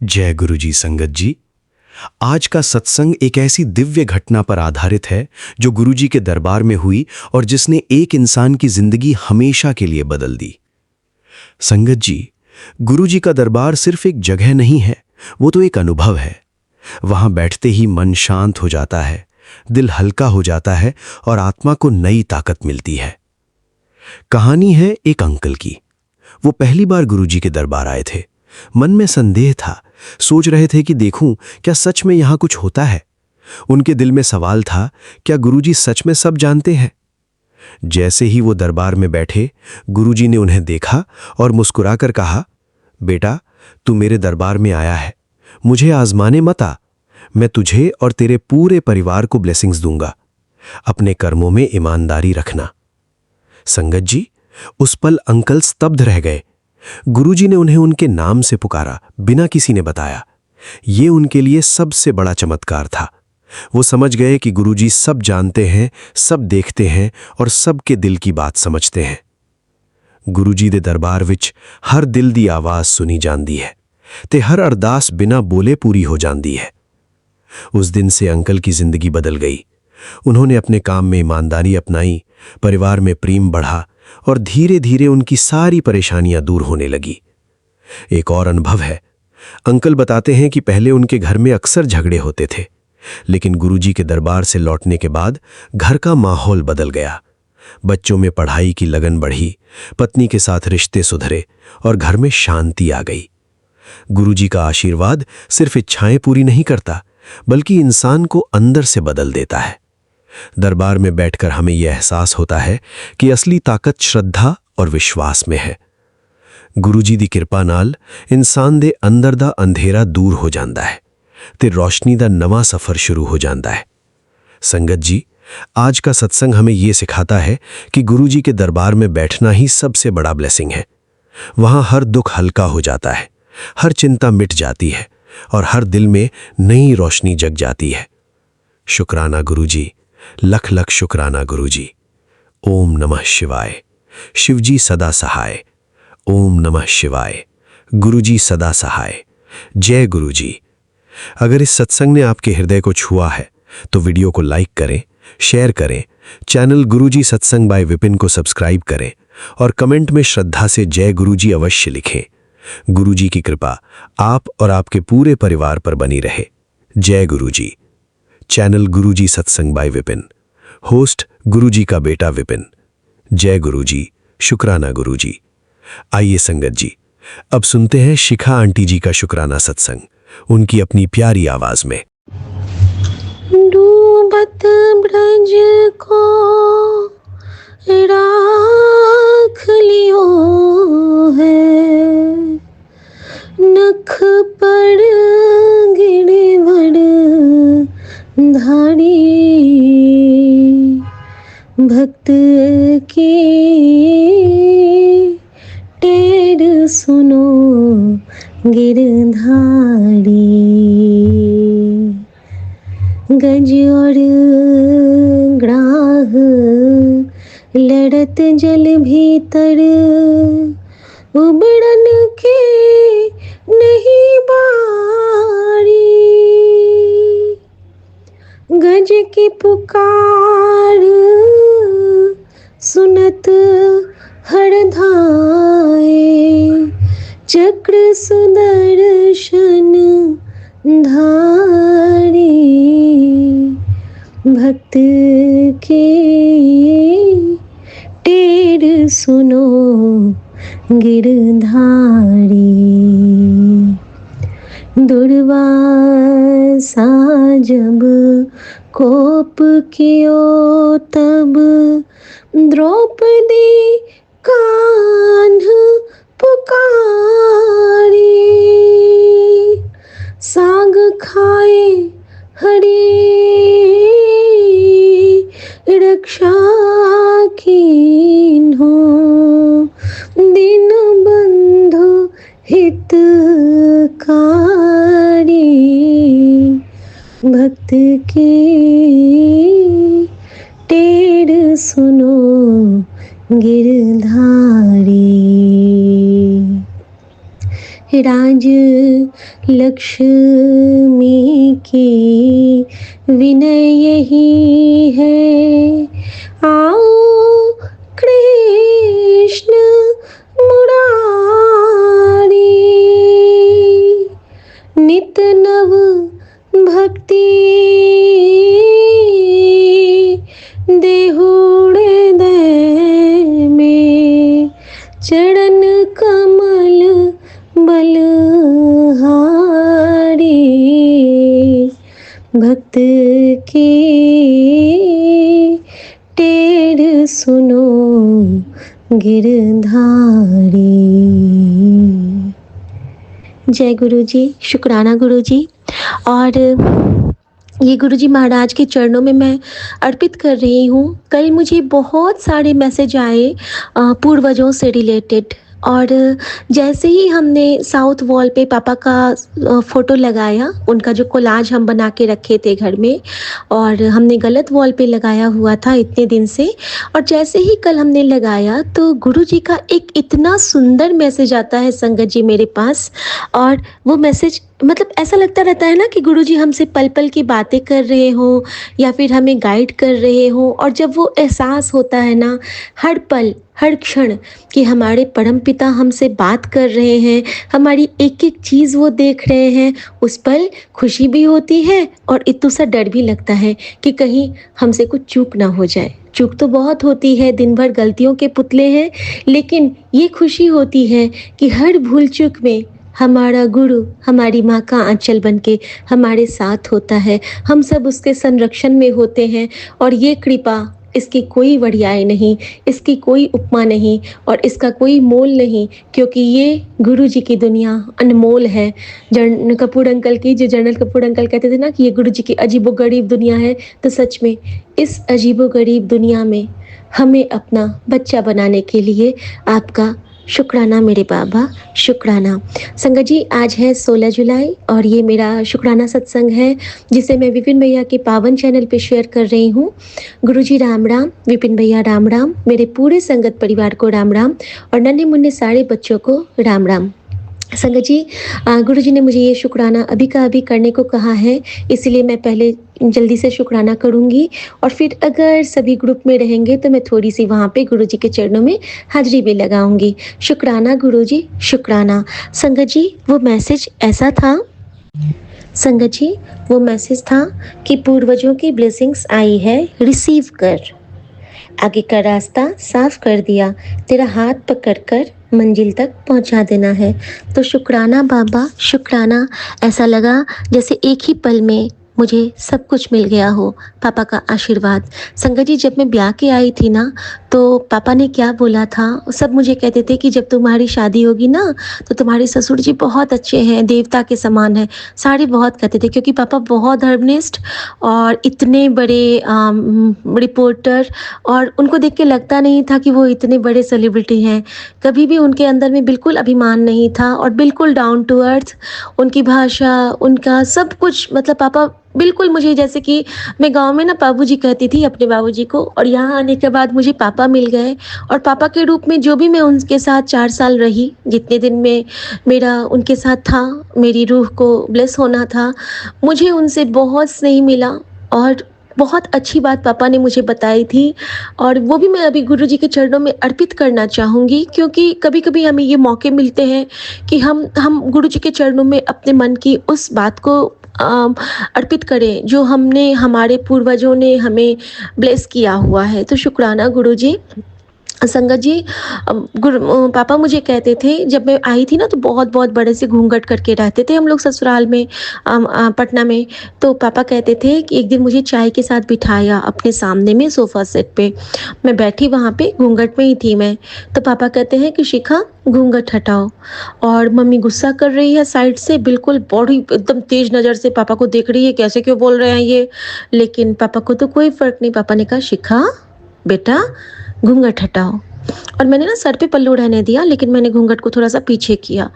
जय गुरु जी संगत जी। आज का सत्संग एक ऐसी दिव्य घटना पर आधारित है जो गुरु जी के दरबार में हुई और जिसने एक इंसान की जिंदगी हमेशा के लिए बदल दी। संगत जी, गुरु जी का दरबार सिर्फ एक जगह नहीं है, वो तो एक अनुभव है। वहां बैठते ही मन शांत हो जाता है, दिल हल्का हो जाता है और आत्मा को नई ताकत मिलती है। कहानी है एक अंकल की। वो पहली बार गुरु जी के दरबार आए थे। मन में संदेह था, सोच रहे थे कि देखूं क्या सच में यहां कुछ होता है। उनके दिल में सवाल था, क्या गुरुजी सच में सब जानते हैं? जैसे ही वो दरबार में बैठे, गुरुजी ने उन्हें देखा और मुस्कुराकर कहा, बेटा, तू मेरे दरबार में आया है, मुझे आजमाने मत आ। मैं तुझे और तेरे पूरे परिवार को ब्लेसिंग्स दूंगा। अपने कर्मों में ईमानदारी रखना। संगत जी, उस पल अंकल स्तब्ध रह गए। गुरुजी ने उन्हें उनके नाम से पुकारा, बिना किसी ने बताया। ये उनके लिए सबसे बड़ा चमत्कार था। वो समझ गए कि गुरुजी सब जानते हैं, सब देखते हैं और सबके दिल की बात समझते हैं। गुरुजी दे दरबार विच हर दिल दी आवाज सुनी जांदी है ते हर अरदास बिना बोले पूरी हो जांदी है। उस दिन से अंकल की जिंदगी बदल गई। उन्होंने अपने काम में ईमानदारी अपनाई, परिवार में प्रेम बढ़ा और धीरे धीरे उनकी सारी परेशानियां दूर होने लगी। एक और अनुभव है। अंकल बताते हैं कि पहले उनके घर में अक्सर झगड़े होते थे, लेकिन गुरुजी के दरबार से लौटने के बाद घर का माहौल बदल गया। बच्चों में पढ़ाई की लगन बढ़ी, पत्नी के साथ रिश्ते सुधरे और घर में शांति आ गई। गुरुजी का आशीर्वाद सिर्फ इच्छाएं पूरी नहीं करता, बल्कि इंसान को अंदर से बदल देता है। दरबार में बैठकर हमें यह एहसास होता है कि असली ताकत श्रद्धा और विश्वास में है। गुरुजी दी किरपा नाल इंसान दे अंदर दा अंधेरा दूर हो जाता है ते रोशनी दा नवा सफर शुरू हो जाता है। संगत जी, आज का सत्संग हमें यह सिखाता है कि गुरुजी के दरबार में बैठना ही सबसे बड़ा ब्लेसिंग है। वहां हर दुख हल्का हो जाता है, हर चिंता मिट जाती है और हर दिल में नई रोशनी जग जाती है। शुक्राना गुरुजी, लख लख शुक्राना गुरुजी। ओम नमः शिवाय। शिवजी सदा सहाय। ओम नमः शिवाय। गुरुजी सदा सहाय। जय गुरुजी। अगर इस सत्संग ने आपके हृदय को छुआ है तो वीडियो को लाइक करें, शेयर करें, चैनल गुरुजी सत्संग बाय विपिन को सब्सक्राइब करें और कमेंट में श्रद्धा से जय गुरुजी अवश्य लिखें। गुरुजी की कृपा आप और आपके पूरे परिवार पर बनी रहे। जय गुरुजी। चैनल गुरुजी सत्संग बाय विपिन। होस्ट गुरुजी का बेटा विपिन। जय गुरुजी। शुक्राना गुरुजी। आइए संगत जी, अब सुनते हैं शिखा आंटी जी का शुक्राना सत्संग, उनकी अपनी प्यारी आवाज में। डूबत ब्रज को राख लियो है, नख पर गिरवड़ धारी, भक्त की टेर सुनो गिरधारी। गज और ग्राह लड़त जल भीतर, उबड़न के नहीं बारी। गज की पुकार सुनत हर धाए, चक्र सुदर्शन धारी। भक्त के टेर सुनो गिरधारी। दुर्वासा जब कोप कियो तब, द्रौपदी कान्ह पुकारी। साग खाए हरि रक्षा कीन्हो, दीन बंधु हितकारी। भक्त की टेर सुनो गिरधारी। राज लक्ष्मी की विनय यही है। आओ कृष्ण मुरारी, नित नव भक्ति देहुड़े दे में, चरण कमल बलहारी, भक्त की टेढ़ सुनो गिरधारी। जय गुरु जी, शुक्राना गुरु जी। और ये गुरुजी महाराज के चरणों में मैं अर्पित कर रही हूँ। कल मुझे बहुत सारे मैसेज आए पूर्वजों से रिलेटेड, और जैसे ही हमने साउथ वॉल पे पापा का फ़ोटो लगाया, उनका जो कोलाज हम बना के रखे थे घर में, और हमने गलत वॉल पे लगाया हुआ था इतने दिन से, और जैसे ही कल हमने लगाया तो गुरुजी का एक इतना सुंदर मैसेज आता है संगत जी मेरे पास। और वो मैसेज मतलब ऐसा लगता रहता है ना कि गुरुजी हमसे पल पल की बातें कर रहे हों या फिर हमें गाइड कर रहे हों। और जब वो एहसास होता है ना हर पल हर क्षण कि हमारे परम पिता हमसे बात कर रहे हैं, हमारी एक एक चीज़ वो देख रहे हैं, उस पल खुशी भी होती है और इतना सा डर भी लगता है कि कहीं हमसे कुछ चूक ना हो जाए। चूक तो बहुत होती है, दिन भर गलतियों के पुतले हैं, लेकिन ये खुशी होती है कि हर भूल चूक में हमारा गुरु हमारी माँ का आंचल बनके हमारे साथ होता है, हम सब उसके संरक्षण में होते हैं। और ये कृपा, इसकी कोई वड़ियाई नहीं, इसकी कोई उपमा नहीं और इसका कोई मोल नहीं, क्योंकि ये गुरु जी की दुनिया अनमोल है। जनरल कपूर अंकल कहते थे ना कि ये गुरु जी की अजीबोगरीब दुनिया है, तो सच में इस अजीबोगरीब दुनिया में हमें अपना बच्चा बनाने के लिए आपका शुक्राना मेरे बाबा, शुक्राना। संगत जी, आज है 16 जुलाई और ये मेरा शुक्राना सत्संग है जिसे मैं विपिन भैया के पावन चैनल पे शेयर कर रही हूँ। गुरुजी राम राम, विपिन भैया राम राम, मेरे पूरे संगत परिवार को राम राम और नन्हे मुन्ने सारे बच्चों को राम राम। संगत जी, गुरु जी ने मुझे ये शुक्राना अभी का अभी करने को कहा है, इसलिए मैं पहले जल्दी से शुक्राना करूँगी और फिर अगर सभी ग्रुप में रहेंगे तो मैं थोड़ी सी वहाँ पे गुरु जी के चरणों में हाजिरी भी लगाऊंगी। शुक्राना गुरु जी, शुक्राना। संगत जी, वो मैसेज ऐसा था, संगत जी वो मैसेज था कि पूर्वजों की ब्लेसिंग्स आई है, रिसीव कर। आगे का रास्ता साफ कर दिया, तेरा हाथ पकड़कर मंजिल तक पहुंचा देना है। तो शुक्राना बाबा, शुक्राना। ऐसा लगा जैसे एक ही पल में मुझे सब कुछ मिल गया हो, पापा का आशीर्वाद। संगत जी, जब मैं ब्याह के आई थी ना तो पापा ने क्या बोला था, सब मुझे कहते थे कि जब तुम्हारी शादी होगी ना तो तुम्हारे ससुर जी बहुत अच्छे हैं, देवता के समान है। सारे बहुत कहते थे क्योंकि पापा बहुत धर्मनिष्ठ और इतने बड़े रिपोर्टर, और उनको देख के लगता नहीं था कि वो इतने बड़े सेलिब्रिटी हैं। कभी भी उनके अंदर में बिल्कुल अभिमान नहीं था और बिल्कुल डाउन टू अर्थ। उनकी भाषा, उनका सब कुछ, मतलब पापा बिल्कुल मुझे, जैसे कि मैं गांव में ना बाबूजी कहती थी अपने बाबूजी को, और यहाँ आने के बाद मुझे पापा मिल गए। और पापा के रूप में जो भी मैं उनके साथ 4 साल रही, जितने दिन में मेरा उनके साथ था, मेरी रूह को ब्लेस होना था, मुझे उनसे बहुत स्नेह मिला और बहुत अच्छी बात पापा ने मुझे बताई थी। और वो भी मैं अभी गुरु जी के चरणों में अर्पित करना चाहूँगी, क्योंकि कभी कभी हमें ये मौके मिलते हैं कि हम गुरु जी के चरणों में अपने मन की उस बात को अर्पित करें जो हमने, हमारे पूर्वजों ने हमें ब्लेस किया हुआ है। तो शुक्राना गुरु जी। संगत जी, पापा मुझे कहते थे, जब मैं आई थी ना तो बहुत बहुत बड़े से घूंघट करके रहते थे हम लोग ससुराल में, पटना में। तो पापा कहते थे कि एक दिन मुझे चाय के साथ बिठाया अपने सामने में सोफ़ा सेट पे, मैं बैठी वहाँ पे, घूंघट में ही थी मैं। तो पापा कहते हैं कि शिखा घूंघट हटाओ, और मम्मी गुस्सा कर रही है साइड से, बिल्कुल बड़ी एकदम तेज नज़र से पापा को देख रही है, कैसे क्यों बोल रहे हैं ये। लेकिन पापा को तो कोई फ़र्क नहीं। पापा ने कहा, शिखा बेटा घूंघट हटाओ। और मैंने ना सर पे पल्लू रहने दिया, लेकिन मैंने घूंघट को थोड़ा सा पीछे किया।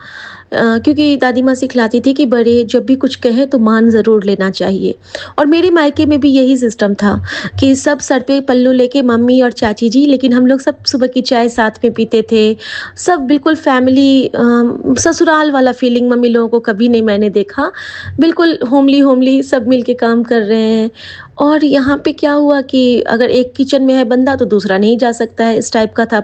क्योंकि दादी माँ सिखलाती थी कि बड़े जब भी कुछ कहें तो मान ज़रूर लेना चाहिए। और मेरे मायके में भी यही सिस्टम था कि सब सर पे पल्लू लेके मम्मी और चाची जी, लेकिन हम लोग सब सुबह की चाय साथ में पीते थे। सब बिल्कुल फैमिली, ससुराल वाला फीलिंग मम्मी लोगों को कभी नहीं मैंने देखा। बिल्कुल होमली होमली सब मिल के काम कर रहे हैं। और यहाँ पे क्या हुआ कि अगर एक किचन में है बंदा तो दूसरा नहीं जा सकता है, इस टाइप का था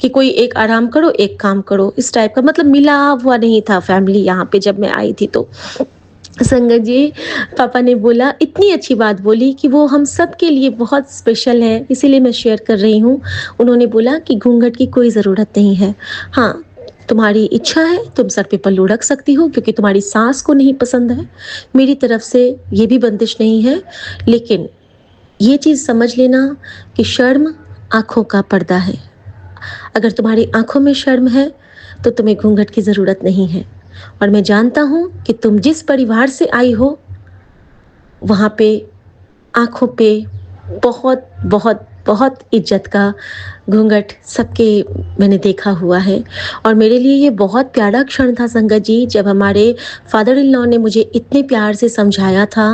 कि कोई एक आराम करो, एक काम करो, इस टाइप का मतलब मिला हुआ नहीं था फैमिली यहाँ पे जब मैं आई थी तो। संगत जी, पापा ने बोला, इतनी अच्छी बात बोली कि वो हम सब के लिए बहुत स्पेशल है, इसीलिए मैं शेयर कर रही हूँ। उन्होंने बोला कि घूंघट की कोई ज़रूरत नहीं है। हाँ, तुम्हारी इच्छा है, तुम सर पे पल्लू रख सकती हो क्योंकि तुम्हारी सास को नहीं पसंद है। मेरी तरफ से ये भी बंदिश नहीं है, लेकिन ये चीज़ समझ लेना कि शर्म आँखों का पर्दा है। अगर तुम्हारी आँखों में शर्म है, तो तुम्हें घूंघट की ज़रूरत नहीं है। और मैं जानता हूँ कि तुम जिस परिवार से आई हो, वहाँ पे आँखों पे बहुत, बहुत, बहुत इज़्ज़त का घूंघट सबके मैंने देखा हुआ है। और मेरे लिए ये बहुत प्यारा क्षण था संगत जी, जब हमारे फादर इन लॉ ने मुझे इतने प्यार से समझाया था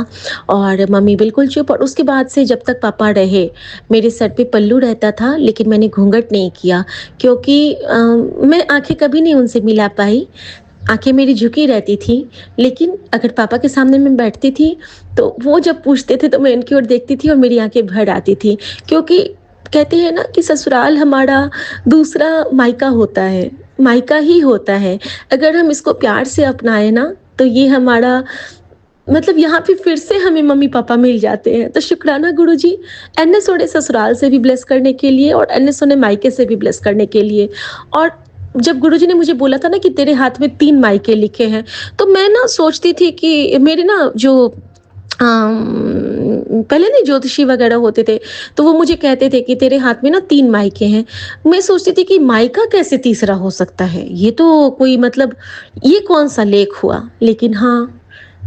और मम्मी बिल्कुल चुप। और उसके बाद से जब तक पापा रहे, मेरे सर पे पल्लू रहता था लेकिन मैंने घूंघट नहीं किया क्योंकि मैं आँखें कभी नहीं उनसे मिला पाई। आँखें मेरी झुकी रहती थी, लेकिन अगर पापा के सामने मैं बैठती थी, तो वो जब पूछते थे तो मैं उनकी ओर देखती थी और मेरी आँखें भर आती थी। क्योंकि कहते हैं ना कि ससुराल हमारा दूसरा मायका होता है, मायका ही होता है। अगर हम इसको प्यार से अपनाएँ ना, तो ये हमारा मतलब यहाँ पे फिर से हमें मम्मी-पापा मिल जाते हैं। तो शुक्राना गुरुजी, एनएसओ ने ससुराल से भी ब्लेस करने के लिए और एनएसओ ने मायके से भी ब्लेस करने के लिए। और जब गुरुजी ने मुझे बोला था ना कि तेरे हाथ में 3 मायके लिखे हैं, तो मैं ना सोचती थी कि मेरे ना जो पहले नहीं ज्योतिषी वगैरह होते थे, तो वो मुझे कहते थे कि तेरे हाथ में ना 3 मायके हैं। मैं सोचती थी कि मायका कैसे तीसरा हो सकता है? ये तो कोई मतलब ये कौन-सा लेख हुआ? लेकिन हाँ,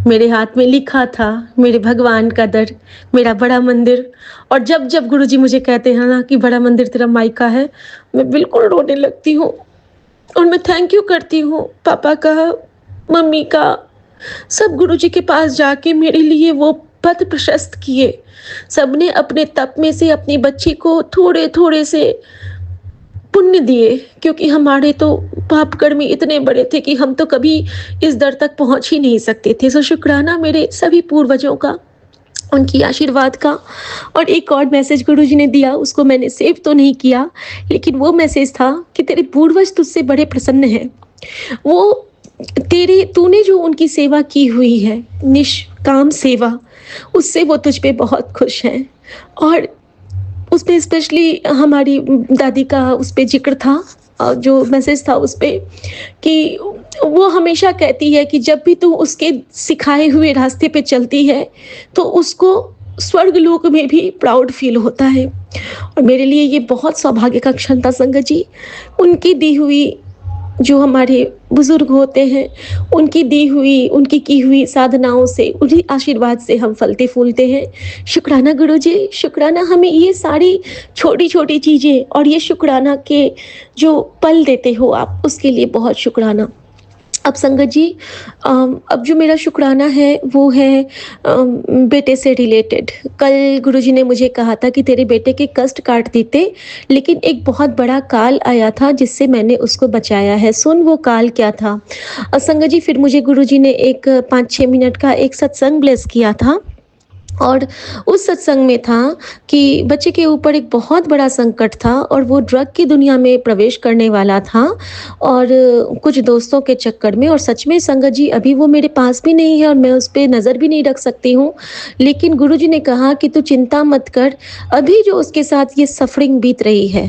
मेरे हाथ में लिखा था मेरे भगवान का दर, मेरा बड़ा मंदिर। और जब-जब गुरुजी मुझे कहते हैं ना कि बड़ा मंदिर तेरा मायका है, मैं बिल्कुल रोने लगती हूँ। और मैं थैंक यू करती हूँ पापा का, मम्मी का, सब गुरुजी के पास जाके मेरे लिए वो पथ प्रशस्त किए। सबने अपने तप में से अपनी बच्ची को थोड़े-थोड़े से पुण्य दिए, क्योंकि हमारे तो पाप कर्म ही इतने बड़े थे कि हम तो कभी इस दर तक पहुँच ही नहीं सकते थे। सो शुक्राना मेरे सभी पूर्वजों का, उनकी आशीर्वाद का। और एक और मैसेज गुरुजी ने दिया, उसको मैंने सेव तो नहीं किया, लेकिन वो मैसेज था कि तेरे पूर्वज तुझसे बड़े प्रसन्न हैं। वो तेरे तूने जो उनकी सेवा की हुई है, निष्काम सेवा, उससे वो तुझ पे बहुत खुश हैं। और उसपे स्पेशली हमारी दादी का उसपे ज़िक्र था, जो मैसेज था उसपे कि वो हमेशा कहती है कि जब भी तू उसके सिखाए हुए रास्ते पे चलती है, तो उसको स्वर्ग लोक में भी प्राउड फ़ील होता है। और मेरे लिए ये बहुत सौभाग्य का क्षण था संगत जी। उनकी दी हुई, जो हमारे बुज़ुर्ग होते हैं, उनकी दी हुई, उनकी की हुई साधनाओं से, उन्हीं आशीर्वाद से हम फलते-फूलते हैं। शुक्राना गुरुजी, शुक्राना हमें ये सारी छोटी-छोटी चीज़ें और ये शुक्राना के जो पल देते हो आप, उसके लिए बहुत शुक्राना। अब संगत जी, अब जो मेरा शुक्राना है वो है बेटे से रिलेटेड। कल गुरुजी ने मुझे कहा था कि तेरे बेटे के कष्ट काट देते, लेकिन एक बहुत बड़ा काल आया था जिससे मैंने उसको बचाया है। सुन वो काल क्या था? संगत जी, फिर मुझे गुरुजी ने एक 5-6 मिनट का एक सत्संग ब्लेस किया था। और उस सत्संग में था कि बच्चे के ऊपर एक बहुत बड़ा संकट था और वो ड्रग की दुनिया में प्रवेश करने वाला था, और कुछ दोस्तों के चक्कर में। और सच में संगत जी, अभी वो मेरे पास भी नहीं है और मैं उस पे नज़र भी नहीं रख सकती हूँ। लेकिन गुरुजी ने कहा कि तू चिंता मत कर, अभी जो उसके साथ ये सफ़रिंग बीत रही है,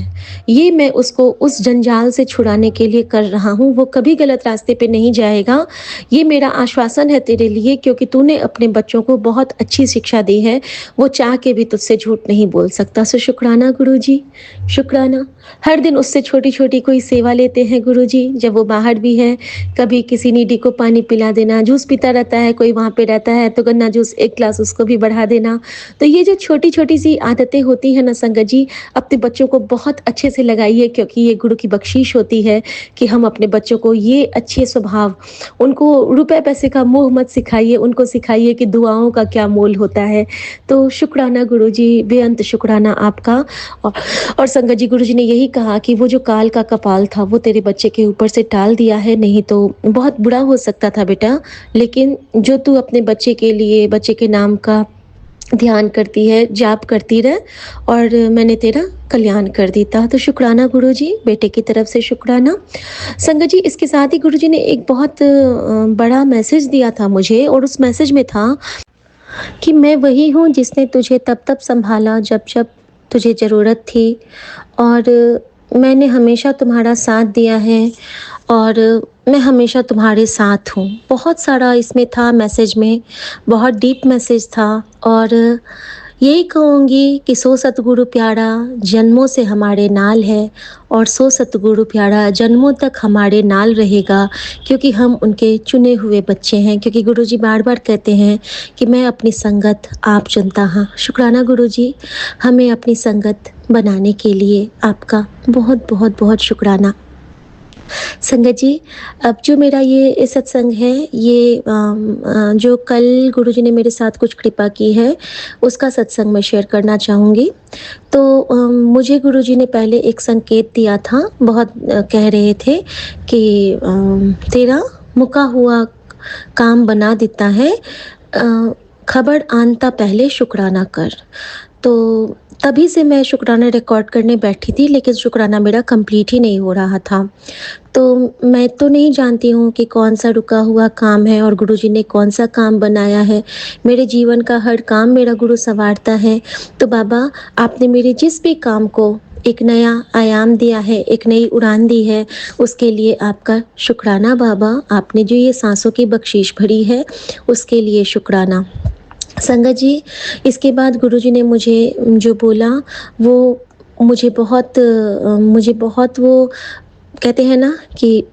ये मैं उसको उस जंजाल से छुड़ाने के लिए कर रहा हूँ। वो कभी गलत रास्ते पे नहीं जाएगा। ये मेरा आश्वासन है तेरे लिए, क्योंकि तूने अपने बच्चों को बहुत अच्छी शिक्षा शिक्षा दी है, वो चाह के भी तुझसे झूठ नहीं बोल सकता। सो शुक्राना गुरुजी, शुक्राना। हर दिन उससे छोटी-छोटी कोई सेवा लेते हैं गुरुजी, जब वो बाहर भी है, कभी किसी नीडी को पानी पिला देना, जूस पीता रहता है, कोई वहाँ पे रहता है तो गन्ना जूस 1 ग्लास उसको भी बढ़ा देना। तो ये जो छोटी-छोटी सी आदतें होती हैं ना संगत जी, अपने बच्चों को बहुत अच्छे से लगाइए, क्योंकि ये गुरु की बख्शीश होती है कि हम अपने बच्चों को ये अच्छे स्वभाव, उनको रुपए-पैसे का मोह मत सिखाइए, उनको सिखाइए कि दुआओं का क्या मोल होता है। तो शुक्राना गुरुजी, बेअंत शुक्राना आपका। औ और संगत जी, गुरुजी ने यही कहा कि वो जो काल का कपाल था, वो तेरे बच्चे के ऊपर से टाल दिया है, नहीं तो बहुत बुरा हो सकता था बेटा। लेकिन जो तू अपने बच्चे के लिए, बच्चे के नाम का ध्यान करती है, जाप करती रह, और मैंने तेरा कल्याण कर देता। तो शुक्राना गुरुजी, बेटे की तरफ से शुक्राना। संगत जी, इसके साथ ही गुरुजी ने एक बहुत बड़ा मैसेज दिया था मुझे, और उस मैसेज में था कि मैं वही हूँ जिसने तुझे तब-तब सँभाला जब-जब तुझे ज़रूरत थी, और मैंने हमेशा तुम्हारा साथ दिया है, और मैं हमेशा तुम्हारे साथ हूँ। बहुत सारा इसमें था मैसेज में, बहुत डीप मैसेज था, और यही कहूँगी कि सो सतगुरु प्यारा जन्मों से हमारे नाल है, और सो सतगुरु प्यारा जन्मों तक हमारे नाल रहेगा, क्योंकि हम उनके चुने हुए बच्चे हैं। क्योंकि गुरुजी बार-बार कहते हैं कि मैं अपनी संगत आप चुनता हाँ। शुक्राना गुरुजी, हमें अपनी संगत बनाने के लिए आपका बहुत-बहुत बहुत शुक्राना। संगत जी, अब जो मेरा ये सत्संग है, ये जो कल गुरुजी ने मेरे साथ कुछ कृपा की है, उसका सत्संग मैं शेयर करना चाहूँगी। तो मुझे गुरुजी ने पहले एक संकेत दिया था, बहुत कह रहे थे कि तेरा मुका हुआ काम बना देता है, खबर आनता पहले शुक्राना कर। तो तभी से मैं शुक्राना रिकॉर्ड करने बैठी थी, लेकिन शुक्राना मेरा कंप्लीट ही नहीं हो रहा था। तो मैं तो नहीं जानती हूँ कि कौन-सा रुका हुआ काम है और गुरुजी ने कौन-सा काम बनाया है। मेरे जीवन का हर काम मेरा गुरु सँवारता है। तो बाबा, आपने मेरे जिस भी काम को एक नया आयाम दिया है, एक नई उड़ान दी है, उसके लिए आपका शुक्राना बाबा। आपने जो ये साँसों की बख्शीश भरी है, उसके लिए शुक्राना। संगत जी, इसके बाद गुरुजी ने मुझे जो बोला, वो मुझे बहुत वो कहते हैं ना कि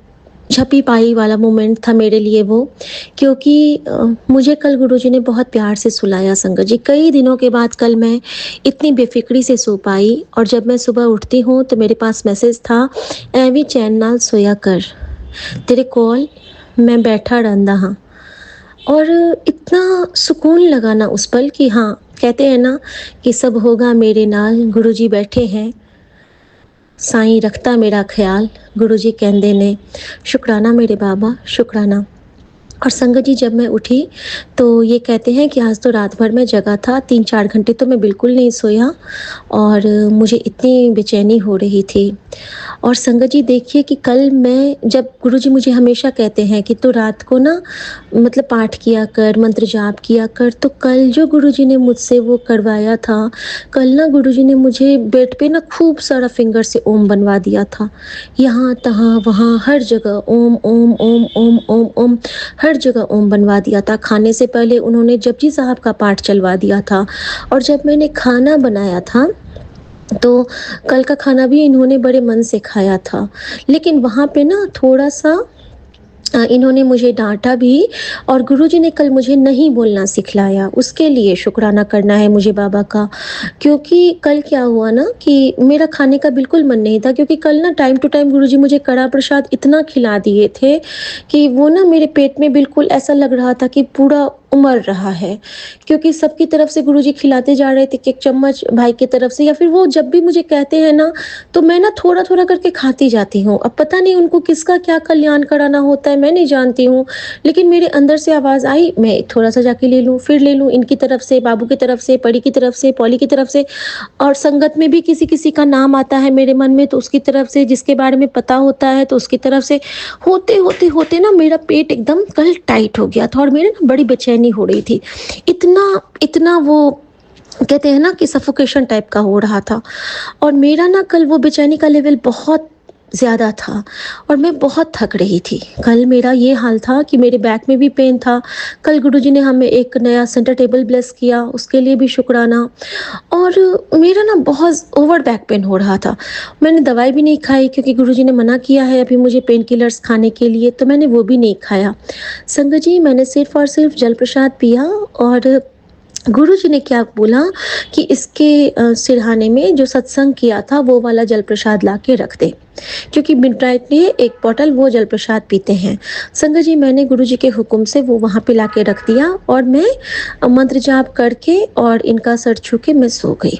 झपी पाई वाला मोमेंट था मेरे लिए वो, क्योंकि मुझे कल गुरुजी ने बहुत प्यार से सुलाया संगत जी। कई दिनों के बाद कल मैं इतनी बेफ़िक्री से सो पाई, और जब मैं सुबह उठती हूँ तो मेरे पास मैसेज था, "एवी चैन नाल सोया कर, तेरे कोल मैं बैठा रहंदा हाँ।" और इतना सुकून लगा ना उस पल कि हाँ, कहते हैं ना कि सब होगा मेरे नाल, गुरुजी बैठे हैं, साईं रखता मेरा ख्याल, गुरुजी कहंदे ने, शुक्राना मेरे बाबा, शुक्राना। और संगत जी, जब मैं उठी तो ये कहते हैं कि आज तो रात भर मैं जगा था, 3-4 घंटे तो मैं बिल्कुल नहीं सोया, और मुझे इतनी बेचैनी हो रही थी। और संगत जी, देखिए कि कल मैं, जब गुरुजी मुझे हमेशा कहते हैं कि तू रात को ना मतलब पाठ किया कर, मंत्र जाप किया कर, तो कल जो गुरुजी ने मुझसे वो करवाया था, कल ना गुरुजी ने मुझे बेड पे ना खूब सारा फिंगर से ओम बनवा दिया था। यहाँ-तहाँ, वहाँ, हर जगह ओम, ओम, ओम, ओम, ओम, ओम, हर जगह ओम बनवा दिया था। खाने से पहले उन्होंने जपजी साहब का पाठ चलवा दिया था, और जब मैंने खाना बनाया था, तो कल का खाना भी इन्होंने बड़े मन से खाया था। लेकिन वहाँ पे ना थोड़ा-सा इन्होंने मुझे डाँटा भी, और गुरुजी ने कल मुझे नहीं बोलना सिखलाया, उसके लिए शुक्राना करना है मुझे बाबा का। क्योंकि कल क्या हुआ ना कि मेरा खाने का बिल्कुल मन नहीं था, क्योंकि कल ना टाइम टू टाइम गुरुजी मुझे कड़ा प्रसाद इतना खिला दिए थे कि वो ना मेरे पेट में बिल्कुल ऐसा लग रहा था कि पूरा उमड़ रहा है। क्योंकि सबकी तरफ से गुरुजी खिलाते जा रहे थे, एक-एक चम्मच भाई की तरफ से, या फिर वो जब भी मुझे कहते हैं ना, तो मैं ना थोड़ा-थोड़ा करके खाती जाती हूँ। अब पता नहीं उनको किसका क्या कल्याण कराना होता है, मैं नहीं जानती हूँ। लेकिन मेरे अंदर से आवाज़ आई, मैं थोड़ा-सा जाके ले लूँ, फिर ले लूँ, इनकी तरफ से, बाबू की तरफ से, परी की तरफ से, पॉली की तरफ से, और संगत में भी किसी-किसी का नाम आता है मेरे मन में, तो उसकी तरफ से, जिसके बारे में पता होता है तो उसकी तरफ से। होते ना मेरा पेट एकदम कल टाइट हो गया था, और मेरे ना बड़ी बेचैनी हो रही थी। इतना वो कहते हैं ना कि सफोकेशन टाइप का हो रहा था, और मेरा ना कल वो बेचैनी का लेवल बहुत ज़्यादा था और मैं बहुत थक रही थी। कल मेरा ये हाल था कि मेरे बैक में भी पेन था। कल गुरुजी ने हमें एक नया सेंटर टेबल ब्लेस किया, उसके लिए भी शुक्राना। और मेरा ना बहुत ओवर बैक पेन हो रहा था। मैंने दवाई भी नहीं खाई क्योंकि गुरुजी ने मना किया है अभी मुझे पेन किलर्स खाने के लिए, तो मैंने वो भी नहीं खाया। संगत जी, मैंने सिर्फ़ और सिर्फ़ जल प्रसाद पिया और गुरुजी ने क्या बोला कि इसके सिरहाने में जो सत्संग किया था वो वाला जल प्रसाद ला के रख दे, क्योंकि मिडनाइट में एक बॉटल वो जल प्रसाद पीते हैं। संगत जी, मैंने गुरुजी के हुक्म से वो वहाँ पे ला के रख दिया और मैं मंत्र जाप करके और इनका सर छू के मैं सो गई।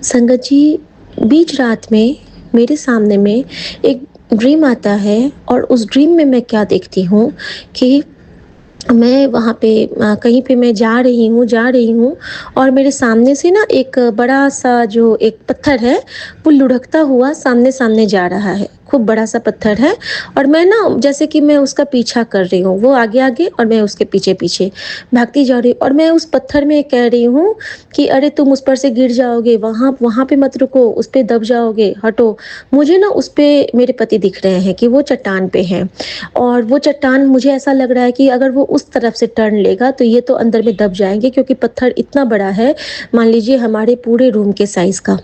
संगत जी, बीच रात में मेरे सामने में एक ड्रीम आता है और उस ड्रीम में मैं क्या देखती हूँ कि मैं वहाँ पे कहीं पे मैं जा रही हूँ और मेरे सामने से ना एक बड़ा-सा जो एक पत्थर है, वो लुढ़कता हुआ सामने-सामने जा रहा है। खूब बड़ा-सा पत्थर है और मैं ना जैसे कि मैं उसका पीछा कर रही हूँ, वो आगे-आगे और मैं उसके पीछे-पीछे भागती जा रही हूँ और मैं उस पत्थर में कह रही हूँ कि अरे तुम उस पर से गिर जाओगे, वहाँ वहाँ पे मत रुको, उस पे दब जाओगे, हटो। मुझे ना उस पे मेरे पति दिख रहे हैं कि वो चट्टान पे हैं और वो चट्टान मुझे ऐसा लग रहा है कि अगर वो उस तरफ से टर्न लेगा तो ये तो अंदर में दब जाएँगे, क्योंकि पत्थर इतना बड़ा है, मान लीजिए हमारे पूरे रूम के साइज़ का।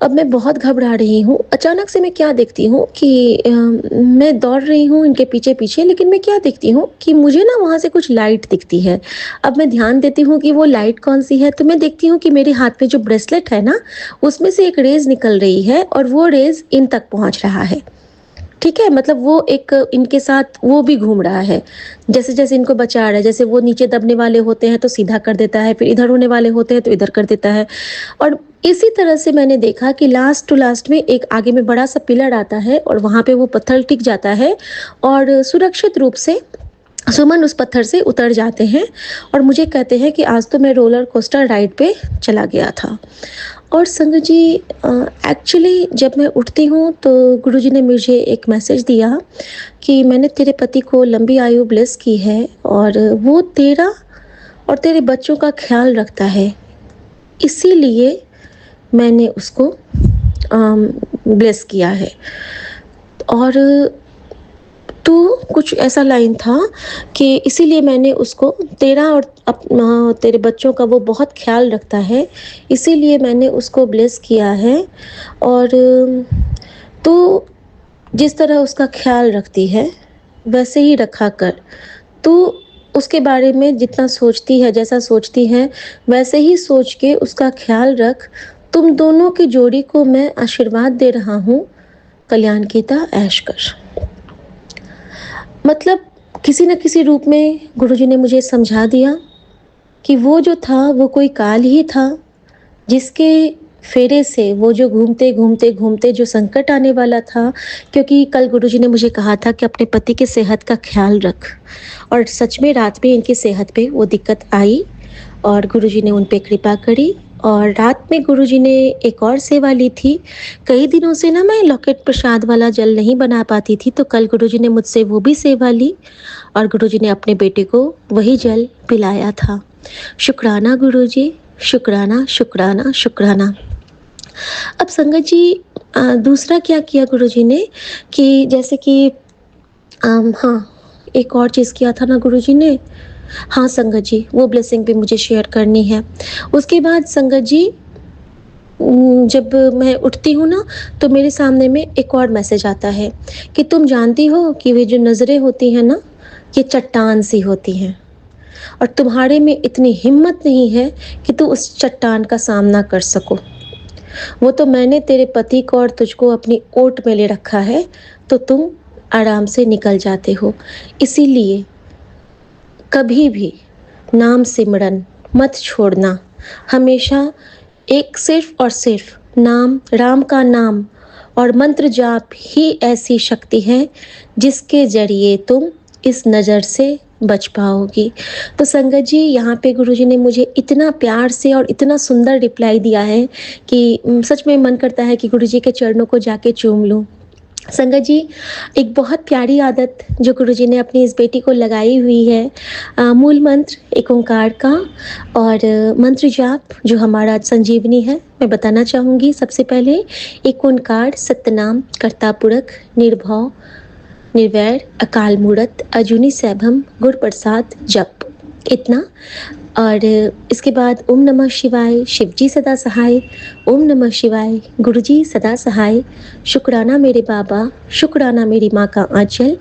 अब मैं बहुत घबरा रही हूँ। अचानक से मैं क्या देखती हूँ कि मैं दौड़ रही हूँ इनके पीछे-पीछे, लेकिन मैं क्या देखती हूँ कि मुझे ना वहाँ से कुछ लाइट दिखती है। अब मैं ध्यान देती हूँ कि वो लाइट कौन-सी है, तो मैं देखती हूँ कि मेरे हाथ में जो ब्रेसलेट है ना, उसमें से एक रेज़ निकल रही है और वो रेज़ इन तक पहुँच रहा है। ठीक है? मतलब वो एक इनके साथ वो भी घूम रहा है। जैसे-जैसे इनको बचा रहा है, जैसे वो नीचे दबने वाले होते हैं तो सीधा कर देता है, फिर इधर होने वाले होते हैं तो इधर कर देता है। और इसी तरह से मैंने देखा कि लास्ट टू लास्ट में एक आगे में बड़ा-सा पिलर आता है और वहाँ पे वो पत्थर टिक जाता है और सुरक्षित रूप से सुमन उस पत्थर से उतर जाते हैं और मुझे कहते हैं कि आज तो मैं रोलर कोस्टर राइड पे चला गया था। और संगत जी, एक्चुअली जब मैं उठती हूँ तो गुरुजी ने मुझे एक मैसेज दिया कि मैंने तेरे पति को लंबी आयु ब्लेस की है और वो तेरा और तेरे बच्चों का ख्याल रखता है, इसीलिए मैंने उसको ब्लेस किया है। और तो कुछ ऐसा लाइन था कि इसीलिए मैंने उसको तेरा और तेरे बच्चों का वो बहुत ख्याल रखता है, इसीलिए मैंने उसको ब्लेस किया है। और तू जिस तरह उसका ख्याल रखती है, वैसे ही रखा कर। तू उसके बारे में जितना सोचती है, जैसा सोचती है, वैसे ही सोच के उसका ख्याल रख। तुम दोनों की जोड़ी को मैं आशीर्वाद दे रहा हूँ, कल्याण कीता ऐश कर। मतलब किसी न किसी रूप में गुरुजी ने मुझे समझा दिया कि वो जो था वो कोई काल ही था, जिसके फेरे से वो जो घूमते जो संकट आने वाला था। क्योंकि कल गुरुजी ने मुझे कहा था कि अपने पति की सेहत का ख्याल रख, और सच में रात में इनकी सेहत पे वो दिक्कत आई और गुरुजी ने उन पे कृपा करी। और रात में गुरुजी ने एक और सेवा ली थी। कई दिनों से ना मैं लॉकेट प्रसाद वाला जल नहीं बना पाती थी, तो कल गुरुजी ने मुझसे वो भी सेवा ली और गुरुजी ने अपने बेटे को वही जल पिलाया था। शुक्राना गुरुजी, शुक्राना, शुक्राना, शुक्राना। अब संगत जी, दूसरा क्या किया गुरुजी ने कि जैसे कि हाँ, एक और चीज़ किया था ना गुरुजी ने। हाँ संगत जी, वो ब्लेसिंग भी मुझे शेयर करनी है। उसके बाद संगत जी, जब मैं उठती हूँ ना तो मेरे सामने में एक और मैसेज आता है कि तुम जानती हो कि वे जो नज़रें होती हैं ना, ये चट्टान सी होती हैं और तुम्हारे में इतनी हिम्मत नहीं है कि तू उस चट्टान का सामना कर सको। वो तो मैंने तेरे पति को और तुझको अपनी ओट में ले रखा है, तो तुम आराम से निकल जाते हो। इसीलिए कभी भी नाम सिमरन मत छोड़ना। हमेशा एक सिर्फ और सिर्फ नाम, राम का नाम और मंत्र जाप ही ऐसी शक्ति है जिसके ज़रिए तुम इस नज़र से बच पाओगी। तो संगत जी, यहाँ पे गुरुजी ने मुझे इतना प्यार से और इतना सुंदर रिप्लाई दिया है कि सच में मन करता है कि गुरुजी के चरणों को जाके चूम लूँ। संगत जी, एक बहुत प्यारी आदत जो गुरुजी ने अपनी इस बेटी को लगाई हुई है, मूल मंत्र एक ओंकार का और मंत्र जाप जो हमारा संजीवनी है, मैं बताना चाहूँगी। सबसे पहले एक ओंकार सतनाम कर्ता पुरख निर्भव निर्वैर अकाल मूरत अजूनी सैभम गुर प्रसाद जप, इतना। और इसके बाद ओम नमः शिवाय शिवजी सदा सहाय, ओम नमः शिवाय गुरुजी सदा सहाय, शुक्राना मेरे बाबा शुक्राना मेरी माँ का आंचल,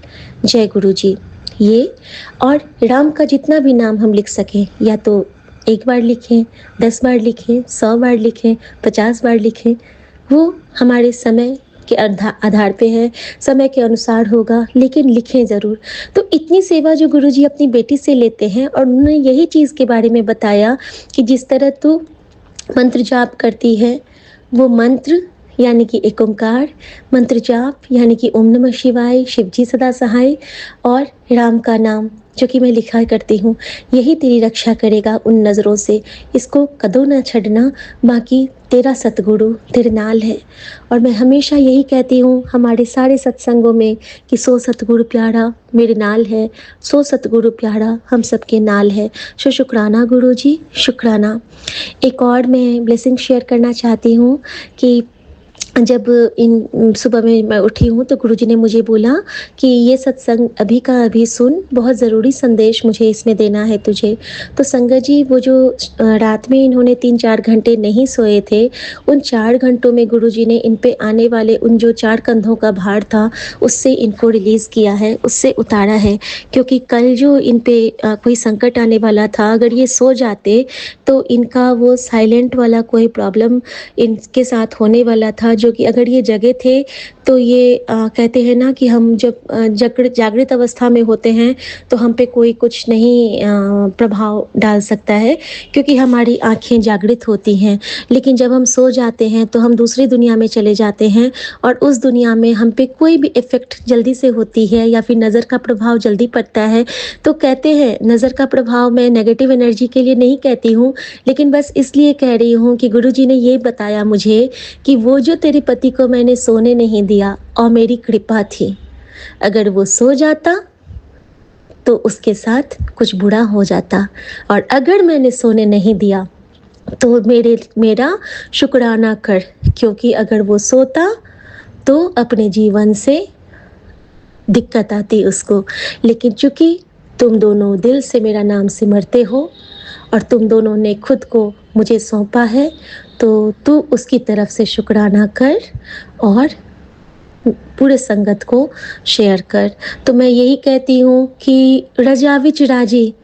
जय गुरुजी। ये और राम का जितना भी नाम हम लिख सकें, या तो एक बार लिखें, 10 बार लिखें, 100 बार लिखें, 50 बार लिखें, वो हमारे समय के आधार पे है, समय के अनुसार होगा, लेकिन लिखें ज़रूर। तो इतनी सेवा जो गुरुजी अपनी बेटी से लेते हैं, और उन्होंने यही चीज़ के बारे में बताया कि जिस तरह तू मंत्र जाप करती है, वो मंत्र यानी कि एक ओंकार, मंत्र जाप यानी कि ओम नमः शिवाय शिवजी सदा सहाय, और राम का नाम जो कि मैं लिखा करती हूँ, यही तेरी रक्षा करेगा उन नज़रों से। इसको कदों ना छड़ना, बाकी तेरा सतगुरु तेरे नाल है। और मैं हमेशा यही कहती हूँ हमारे सारे सत्संगों में कि सो सतगुरु प्यारा मेरे नाल है, सो सतगुरु प्यारा हम सबके नाल है। शुक्राना गुरु जी, शुक्राना। एक और मैं ब्लेसिंग शेयर करना चाहती हूँ कि जब इन सुबह में मैं उठी हूँ तो गुरुजी ने मुझे बोला कि ये सत्संग अभी का अभी सुन, बहुत ज़रूरी संदेश मुझे इसमें देना है तुझे। तो संगत जी, वो जो रात में इन्होंने 3-4 घंटे नहीं सोए थे, उन 4 घंटों में गुरुजी ने इन पे आने वाले उन जो 4 कंधों का भार था, उससे इनको रिलीज़ किया है, उससे उतारा है। क्योंकि कल जो इन पे कोई संकट आने वाला था, अगर ये सो जाते तो इनका वो साइलेंट वाला कोई प्रॉब्लम इनके साथ होने वाला था, जो कि अगर ये जगे थे तो ये कहते हैं ना कि हम जब जागृत अवस्था में होते हैं तो हम पे कोई कुछ नहीं प्रभाव डाल सकता है, क्योंकि हमारी आँखें जागृत होती हैं। लेकिन जब हम सो जाते हैं तो हम दूसरी दुनिया में चले जाते हैं, और उस दुनिया में हम पे कोई भी इफ़ेक्ट जल्दी से होती है या फिर नज़र का प्रभाव जल्दी पड़ता है। तो कहते हैं नज़र का प्रभाव मैं नेगेटिव एनर्जी के लिए नहीं कहती हूँ, लेकिन बस इसलिए कह रही हूँ कि गुरुजी ने ये बताया मुझे कि वो जो तेरे पति को मैंने सोने नहीं दिया और मेरी कृपा थी, अगर वो सो जाता तो उसके साथ कुछ बुरा हो जाता, और अगर मैंने सोने नहीं दिया तो मेरा शुक्राना कर, क्योंकि अगर वो सोता तो अपने जीवन से दिक्कत आती उसको। लेकिन चूँकि तुम दोनों दिल से मेरा नाम सिमरते हो और तुम दोनों ने खुद को मुझे सौंपा है, तो तू उसकी तरफ से शुक्राना कर और पूरे संगत को शेयर कर। तो मैं यही कहती हूँ कि रजा विच राजी,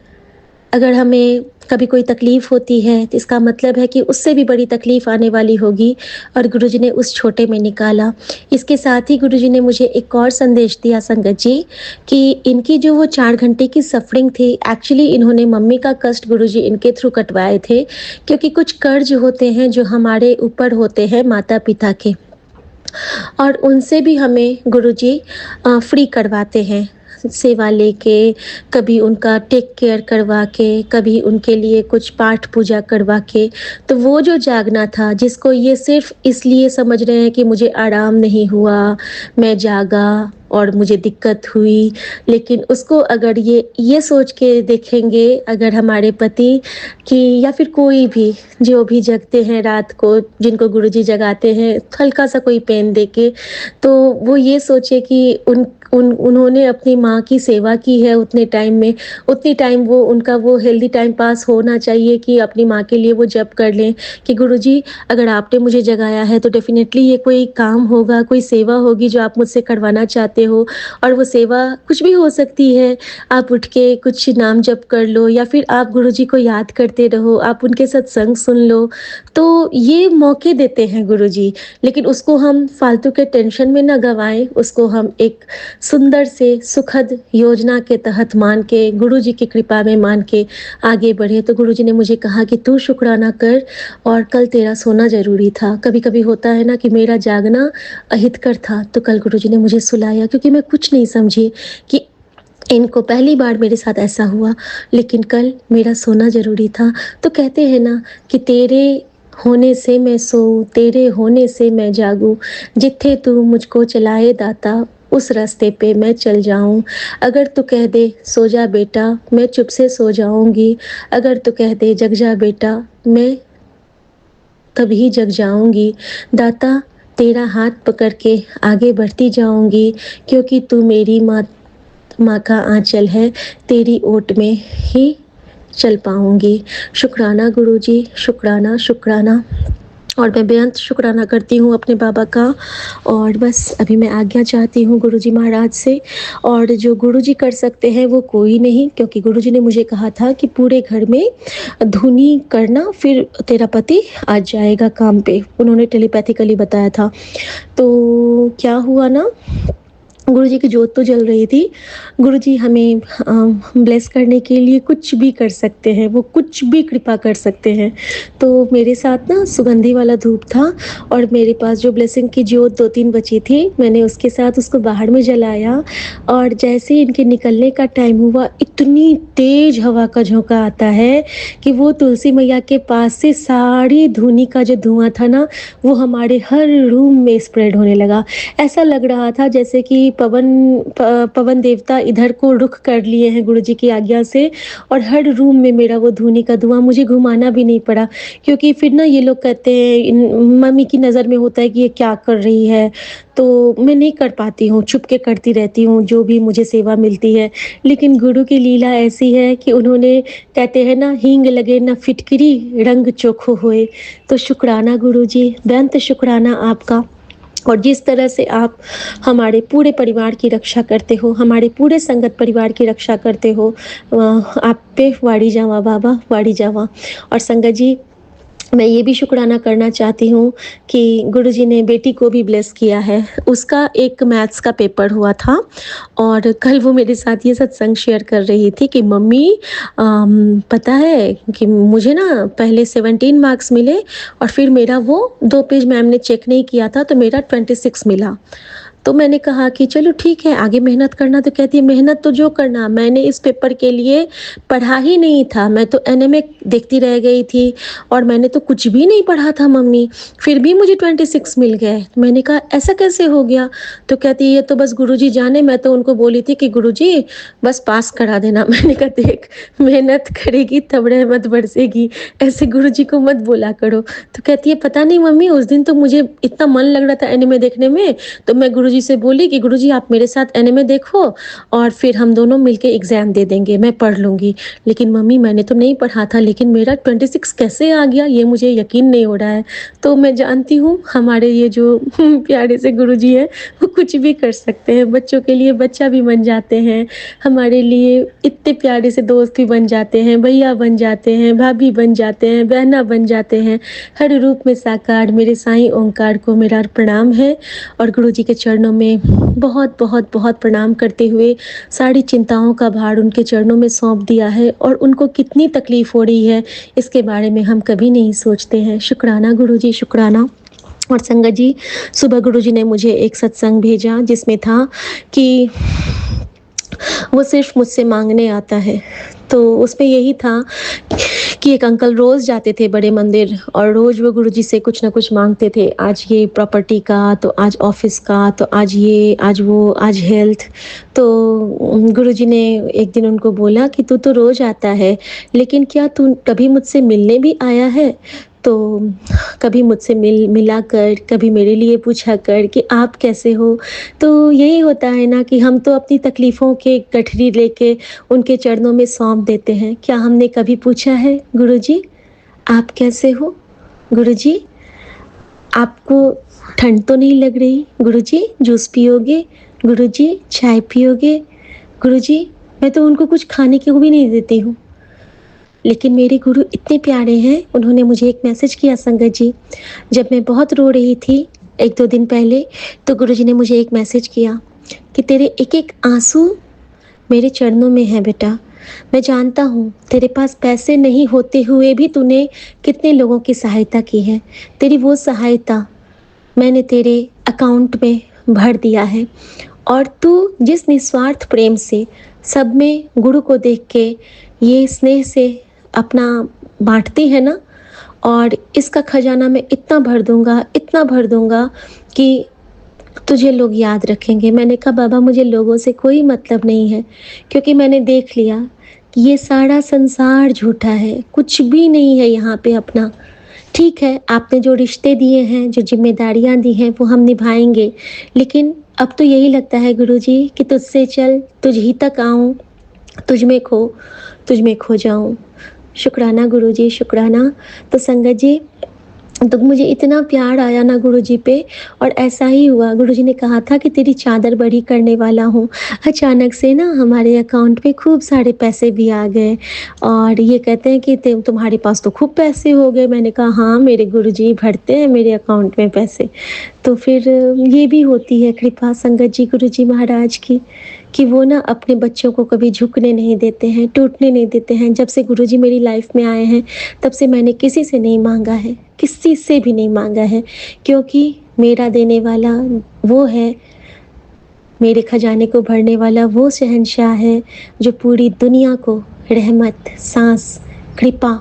अगर हमें कभी कोई तकलीफ़ होती है तो इसका मतलब है कि उससे भी बड़ी तकलीफ़ आने वाली होगी, और गुरुजी ने उस छोटे में निकाला। इसके साथ ही गुरुजी ने मुझे एक और संदेश दिया संगत जी, कि इनकी जो वो 4 घंटे की सफ़रिंग थी, एक्चुअली इन्होंने मम्मी का कष्ट गुरुजी इनके थ्रू कटवाए थे, क्योंकि कुछ कर्ज होते हैं जो हमारे ऊपर होते हैं माता-पिता के, और उनसे भी हमें गुरुजी फ्री करवाते हैं, सेवा लेके, कभी उनका टेक केयर करवा के, कभी उनके लिए कुछ पाठ पूजा करवा के। तो वो जो जागना था, जिसको ये सिर्फ़ इसलिए समझ रहे हैं कि मुझे आराम नहीं हुआ, मैं जागा और मुझे दिक्कत हुई, लेकिन उसको अगर ये सोच के देखेंगे, अगर हमारे पति कि या फिर कोई भी जो भी जगते हैं रात को, जिनको गुरुजी जगाते हैं हल्का सा कोई पेन देके, तो वो ये सोचे कि उन्होंने अपनी माँ की सेवा की है उतने टाइम में, उतनी टाइम वो उनका वो हेल्दी टाइम पास होना चाहिए कि अपनी माँ के लिए वो जप कर लें कि गुरुजी अगर आपने मुझे जगाया है तो डेफ़िनेटली ये कोई काम होगा, कोई सेवा होगी जो आप मुझसे करवाना चाहते हो। और वो सेवा कुछ भी हो सकती है, आप उठ के कुछ नाम जप कर लो, या फिर आप गुरुजी को याद करते रहो, आप उनके सत्संग सुन लो। तो ये मौके देते हैं गुरुजी, लेकिन उसको हम फालतू के टेंशन में ना गँवाएँ, उसको हम एक सुंदर से सुखद योजना के तहत मान के, गुरुजी की कृपा में मान के आगे बढ़े। तो गुरुजी ने मुझे कहा कि तू शुक्राना कर, और कल तेरा सोना ज़रूरी था। कभी-कभी होता है ना कि मेरा जागना अहितकर था, तो कल गुरुजी ने मुझे सुलाया, क्योंकि मैं कुछ नहीं समझी कि इनको पहली बार मेरे साथ ऐसा हुआ, लेकिन कल मेरा सोना ज़रूरी था। तो कहते हैं ना कि तेरे होने से मैं सोऊं, तेरे होने से मैं जागूं, जिथे तू मुझको चलाए दाता उस रास्ते पे मैं चल जाऊं। अगर तू कह दे सो जा बेटा, मैं चुप से सो जाऊंगी। अगर तू कह दे जग जा बेटा, मैं तभी जग जाऊंगी। दाता तेरा हाथ पकड़ के आगे बढ़ती जाऊंगी, क्योंकि तू मेरी माँ माँ का आंचल है, तेरी ओट में ही चल पाऊंगी। शुक्राना गुरुजी, शुक्राना शुक्राना। और मैं बेअंत शुक्राना करती हूँ अपने बाबा का। और बस अभी मैं आज्ञा चाहती हूँ गुरुजी महाराज से। और जो गुरुजी कर सकते हैं वो कोई नहीं, क्योंकि गुरुजी ने मुझे कहा था कि पूरे घर में धुनी करना, फिर तेरा पति आज जाएगा काम पे। उन्होंने टेलीपैथिकली बताया था। तो क्या हुआ ना, गुरुजी की जोत तो जल रही थी। गुरुजी हमें ब्लेस करने के लिए कुछ भी कर सकते हैं, वो कुछ भी कृपा कर सकते हैं। तो मेरे साथ ना सुगंधी वाला धूप था, और मेरे पास जो ब्लेसिंग की जोत 2-3 बची थी, मैंने उसके साथ उसको बाहर में जलाया। और जैसे ही इनके निकलने का टाइम हुआ, इतनी तेज हवा का झोंका आता है कि वो तुलसी मैया के पास से सारी धूनी का जो धुआं था ना, वो हमारे हर रूम में स्प्रेड होने लगा। ऐसा लग रहा था जैसे कि पवन देवता इधर को रुख कर लिए हैं गुरुजी की आज्ञा से। और हर रूम में मेरा वो धूनी का धुआं, मुझे घुमाना भी नहीं पड़ा, क्योंकि फिर ना ये लोग कहते हैं, मम्मी की नज़र में होता है कि ये क्या कर रही है। तो मैं नहीं कर पाती हूँ, छुप के करती रहती हूँ जो भी मुझे सेवा मिलती है। लेकिन गुरु की लीला ऐसी है कि उन्होंने, कहते हैं ना, हींग लगे ना फिटकरी रंग चोखो होए। तो शुक्राना गुरुजी, बेअंत शुक्राना आपका। और जिस तरह से आप हमारे पूरे परिवार की रक्षा करते हो, हमारे पूरे संगत परिवार की रक्षा करते हो, आप पे वाड़ी जावा बाबा, वाड़ी जावा। और संगत जी, मैं ये भी शुक्राना करना चाहती हूँ कि गुरुजी ने बेटी को भी ब्लेस किया है। उसका एक मैथ्स का पेपर हुआ था, और कल वो मेरे साथ ये सत्संग शेयर कर रही थी कि मम्मी, पता है कि मुझे ना पहले 17 मार्क्स मिले, और फिर मेरा वो 2 पेज मैम ने चेक नहीं किया था, तो मेरा 26 मिला। तो मैंने कहा कि चलो ठीक है, आगे मेहनत करना। तो कहती है, मेहनत तो जो करना, मैंने इस पेपर के लिए पढ़ा ही नहीं था, मैं तो एनएमए देखती रह गई थी, और मैंने तो कुछ भी नहीं पढ़ा था मम्मी, फिर भी मुझे 26 मिल गए। मैंने कहा ऐसा कैसे हो गया? तो कहती है, ये तो बस गुरुजी जाने, मैं तो उनको बोली थी कि गुरुजी बस पास करा देना। मैंने कहा देख, मेहनत करेगी तब रहमत बरसेगी, ऐसे गुरुजी को मत बोला करो। तो कहती है, पता नहीं मम्मी, उस दिन तो मुझे इतना मन लग रहा था एनिमे देखने में, तो मैं गुरुजी से बोली कि गुरुजी आप मेरे साथ एनिमे देखो, और फिर हम दोनों मिलके एग्ज़ाम दे देंगे, मैं पढ़ लूँगी। लेकिन मम्मी मैंने तो नहीं पढ़ा था, लेकिन मेरा 26 कैसे आ गया, ये मुझे यकीन नहीं हो रहा है। तो मैं जानती हूँ हमारे ये जो प्यारे से गुरुजी हैं, वो कुछ भी कर सकते हैं। बच्चों के लिए बच्चा भी बन जाते हैं, हमारे लिए इतने प्यारे से दोस्त भी बन जाते हैं, भैया बन जाते हैं, भाभी बन जाते हैं, बहना बन जाते हैं। हर रूप में साकार मेरे साईं ओंकार को मेरा प्रणाम है। और गुरुजी के चरणों में बहुत बहुत बहुत प्रणाम करते हुए सारी चिंताओं का भार उनके चरणों में सौंप दिया है। और उनको कितनी तकलीफ़ हो रही है, इसके बारे में हम कभी नहीं सोचते हैं। शुक्राना गुरुजी, शुक्राना। और संगत जी, सुबह गुरुजी ने मुझे एक सत्संग भेजा, जिसमें था कि वो सिर्फ मुझसे मांगने आता है। तो उसमें यही था कि एक अंकल रोज़ जाते थे बड़े मंदिर, और रोज़ वो गुरुजी से कुछ ना कुछ मांगते थे। आज ये प्रॉपर्टी का, तो आज ऑफिस का, तो आज ये, आज वो, आज हेल्थ। तो गुरुजी ने एक दिन उनको बोला कि तू तो रोज़ आता है, लेकिन क्या तू कभी मुझसे मिलने भी आया है? तो कभी मुझसे मिला कर, कभी मेरे लिए पूछा कर कि आप कैसे हो। तो यही होता है ना कि हम तो अपनी तकलीफ़ों के गठरी लेके उनके चरणों में सौंप देते हैं। क्या हमने कभी पूछा है, गुरुजी आप कैसे हो? गुरुजी आपको ठंड तो नहीं लग रही? गुरुजी जूस पियोगे? गुरुजी चाय पियोगे? गुरुजी मैं तो उनको कुछ खाने को भी नहीं देती हूँ। लेकिन मेरे गुरु इतने प्यारे हैं, उन्होंने मुझे एक मैसेज किया संगत जी, जब मैं बहुत रो रही थी 1-2 दिन पहले, तो गुरुजी ने मुझे एक मैसेज किया कि तेरे एक-एक आँसू मेरे चरणों में है बेटा। मैं जानता हूँ तेरे पास पैसे नहीं होते हुए भी तूने कितने लोगों की सहायता की है। तेरी वो सहायता मैंने तेरे अकाउंट में भर दिया है, और तू जिस निस्वार्थ प्रेम से सब में गुरु को देख के ये स्नेह से अपना बाँटती है ना, और इसका खजाना मैं इतना भर दूँगा कि तुझे लोग याद रखेंगे। मैंने कहा बाबा मुझे लोगों से कोई मतलब नहीं है, क्योंकि मैंने देख लिया कि ये सारा संसार झूठा है, कुछ भी नहीं है यहाँ पे अपना। ठीक है, आपने जो रिश्ते दिए हैं, जो ज़िम्मेदारियाँ दी हैं, वो हम निभाएँगे। लेकिन अब तो यही लगता है गुरुजी कि तुझसे चल, तुझ ही तक आऊँ, तुझ में खो जाऊँ। शुक्राना गुरुजी, शुक्राना। तो संगत जी, तो मुझे इतना प्यार आया ना गुरुजी पे, और ऐसा ही हुआ। गुरुजी ने कहा था कि तेरी चादर बड़ी करने वाला हूँ। अचानक से ना हमारे अकाउंट में खूब सारे पैसे भी आ गए, और ये कहते हैं कि तुम्हारे पास तो खूब पैसे हो गए। मैंने कहा हाँ, मेरे गुरुजी भरते हैं मेरे अकाउंट में पैसे। तो फिर ये भी होती है कृपा संगत जी गुरुजी महाराज की, कि वो ना अपने बच्चों को कभी झुकने नहीं देते हैं, टूटने नहीं देते हैं। जब से गुरुजी मेरी लाइफ में आए हैं, तब से मैंने किसी से नहीं मांगा है, किसी से भी नहीं मांगा है, क्योंकि मेरा देने वाला वो है, मेरे खजाने को भरने वाला वो शहंशाह है जो पूरी दुनिया को रहमत, सांस, कृपा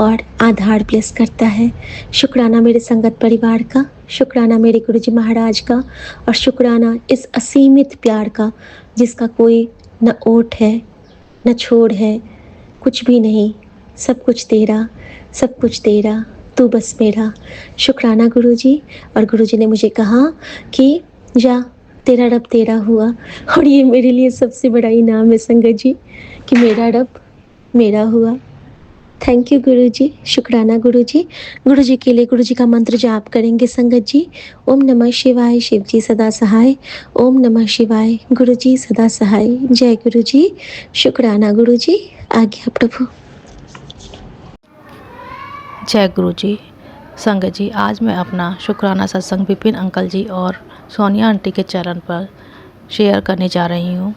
और आधार ब्लेस करता है। शुक्राना मेरे संगत परिवार का, शुक्राना मेरे गुरुजी महाराज का, और शुक्राना इस असीमित प्यार का जिसका कोई न ओट है, न छोड़ है, कुछ भी नहीं। सब कुछ तेरा, सब कुछ तेरा, तू बस मेरा। शुक्राना गुरुजी। और गुरुजी ने मुझे कहा कि जा, तेरा रब तेरा हुआ। और ये मेरे लिए सबसे बड़ा इनाम है संगत जी, कि मेरा रब मेरा हुआ। थैंक यू गुरुजी, शुक्राना गुरुजी। गुरुजी के लिए गुरुजी का मंत्र जाप करेंगे संगत जी। ओम नमः शिवाय, शिव जी सदा सहाय। ओम नमः शिवाय, गुरुजी सदा सहाय। जय गुरुजी, शुक्राना गुरुजी। आज्ञा प्रभु। जय गुरु जी। संगत जी, आज मैं अपना शुक्राना सत्संग विपिन अंकल जी और सोनिया आंटी के चैनल पर शेयर करने जा रही हूँ।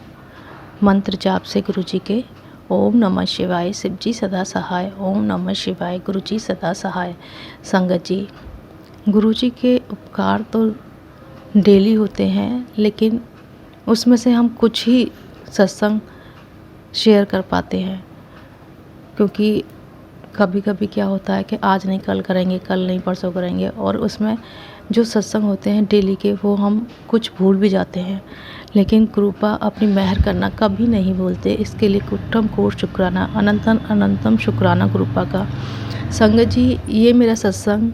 मंत्र जाप से गुरु जी के। ओम नमः शिवाय, शिव जी सदा सहाय। ओम नमः शिवाय, गुरु जी सदा सहाय। संगत जी, गुरु जी के उपकार तो डेली होते हैं, लेकिन उसमें से हम कुछ ही सत्संग शेयर कर पाते हैं, क्योंकि कभी कभी क्या होता है कि आज नहीं कल करेंगे, कल नहीं परसों करेंगे, और उसमें जो सत्संग होते हैं डेली के वो हम कुछ भूल भी जाते हैं। लेकिन कृपा अपनी मेहर करना कभी नहीं भूलते। इसके लिए कुट्टम कोट शुक्राना, अनंतम अनंतम शुक्राना कृपा का। संगत जी, ये मेरा सत्संग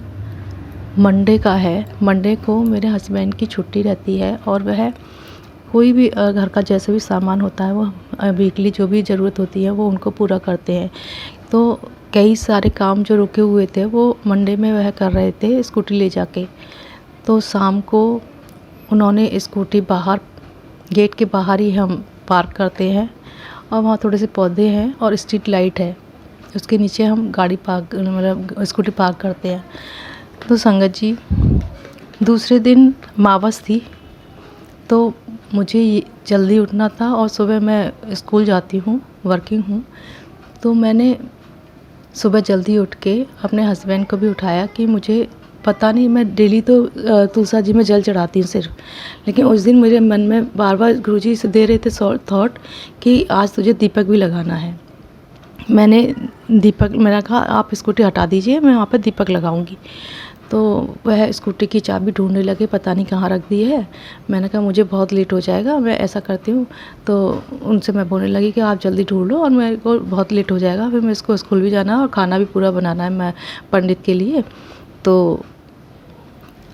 मंडे का है। मंडे को मेरे हस्बैंड की छुट्टी रहती है, और वह कोई भी घर का जैसे भी सामान होता है वो वीकली जो भी ज़रूरत होती है वो उनको पूरा करते हैं। तो कई सारे काम जो रुके हुए थे वो मंडे में वह कर रहे थे स्कूटी ले जाके। तो शाम को उन्होंने स्कूटी बाहर, गेट के बाहर ही हम पार्क करते हैं, और वहाँ थोड़े से पौधे हैं और स्ट्रीट लाइट है, उसके नीचे हम गाड़ी पार्क, मतलब स्कूटी पार्क करते हैं। तो संगत जी, दूसरे दिन अमावस थी, तो मुझे जल्दी उठना था, और सुबह मैं स्कूल जाती हूँ, वर्किंग हूँ। तो मैंने सुबह जल्दी उठ के अपने हस्बैंड को भी उठाया कि मुझे पता नहीं, मैं डेली तो तुलसा जी में जल चढ़ाती हूँ सिर्फ, लेकिन उस दिन मेरे मन में बार बार गुरुजी से दे रहे थे थॉट कि आज तुझे दीपक भी लगाना है। मैंने कहा आप स्कूटी हटा दीजिए, मैं वहाँ पर दीपक लगाऊंगी। तो वह स्कूटी की चाबी ढूंढने लगे, पता नहीं कहाँ रख दी है। मैंने कहा मुझे बहुत लेट हो जाएगा, मैं ऐसा करती हूँ। तो उनसे मैं बोलने लगी कि आप जल्दी ढूंढ लो, और मेरे को बहुत लेट हो जाएगा, फिर मैं इसको स्कूल भी जाना है और खाना भी पूरा बनाना है मैं पंडित के लिए। तो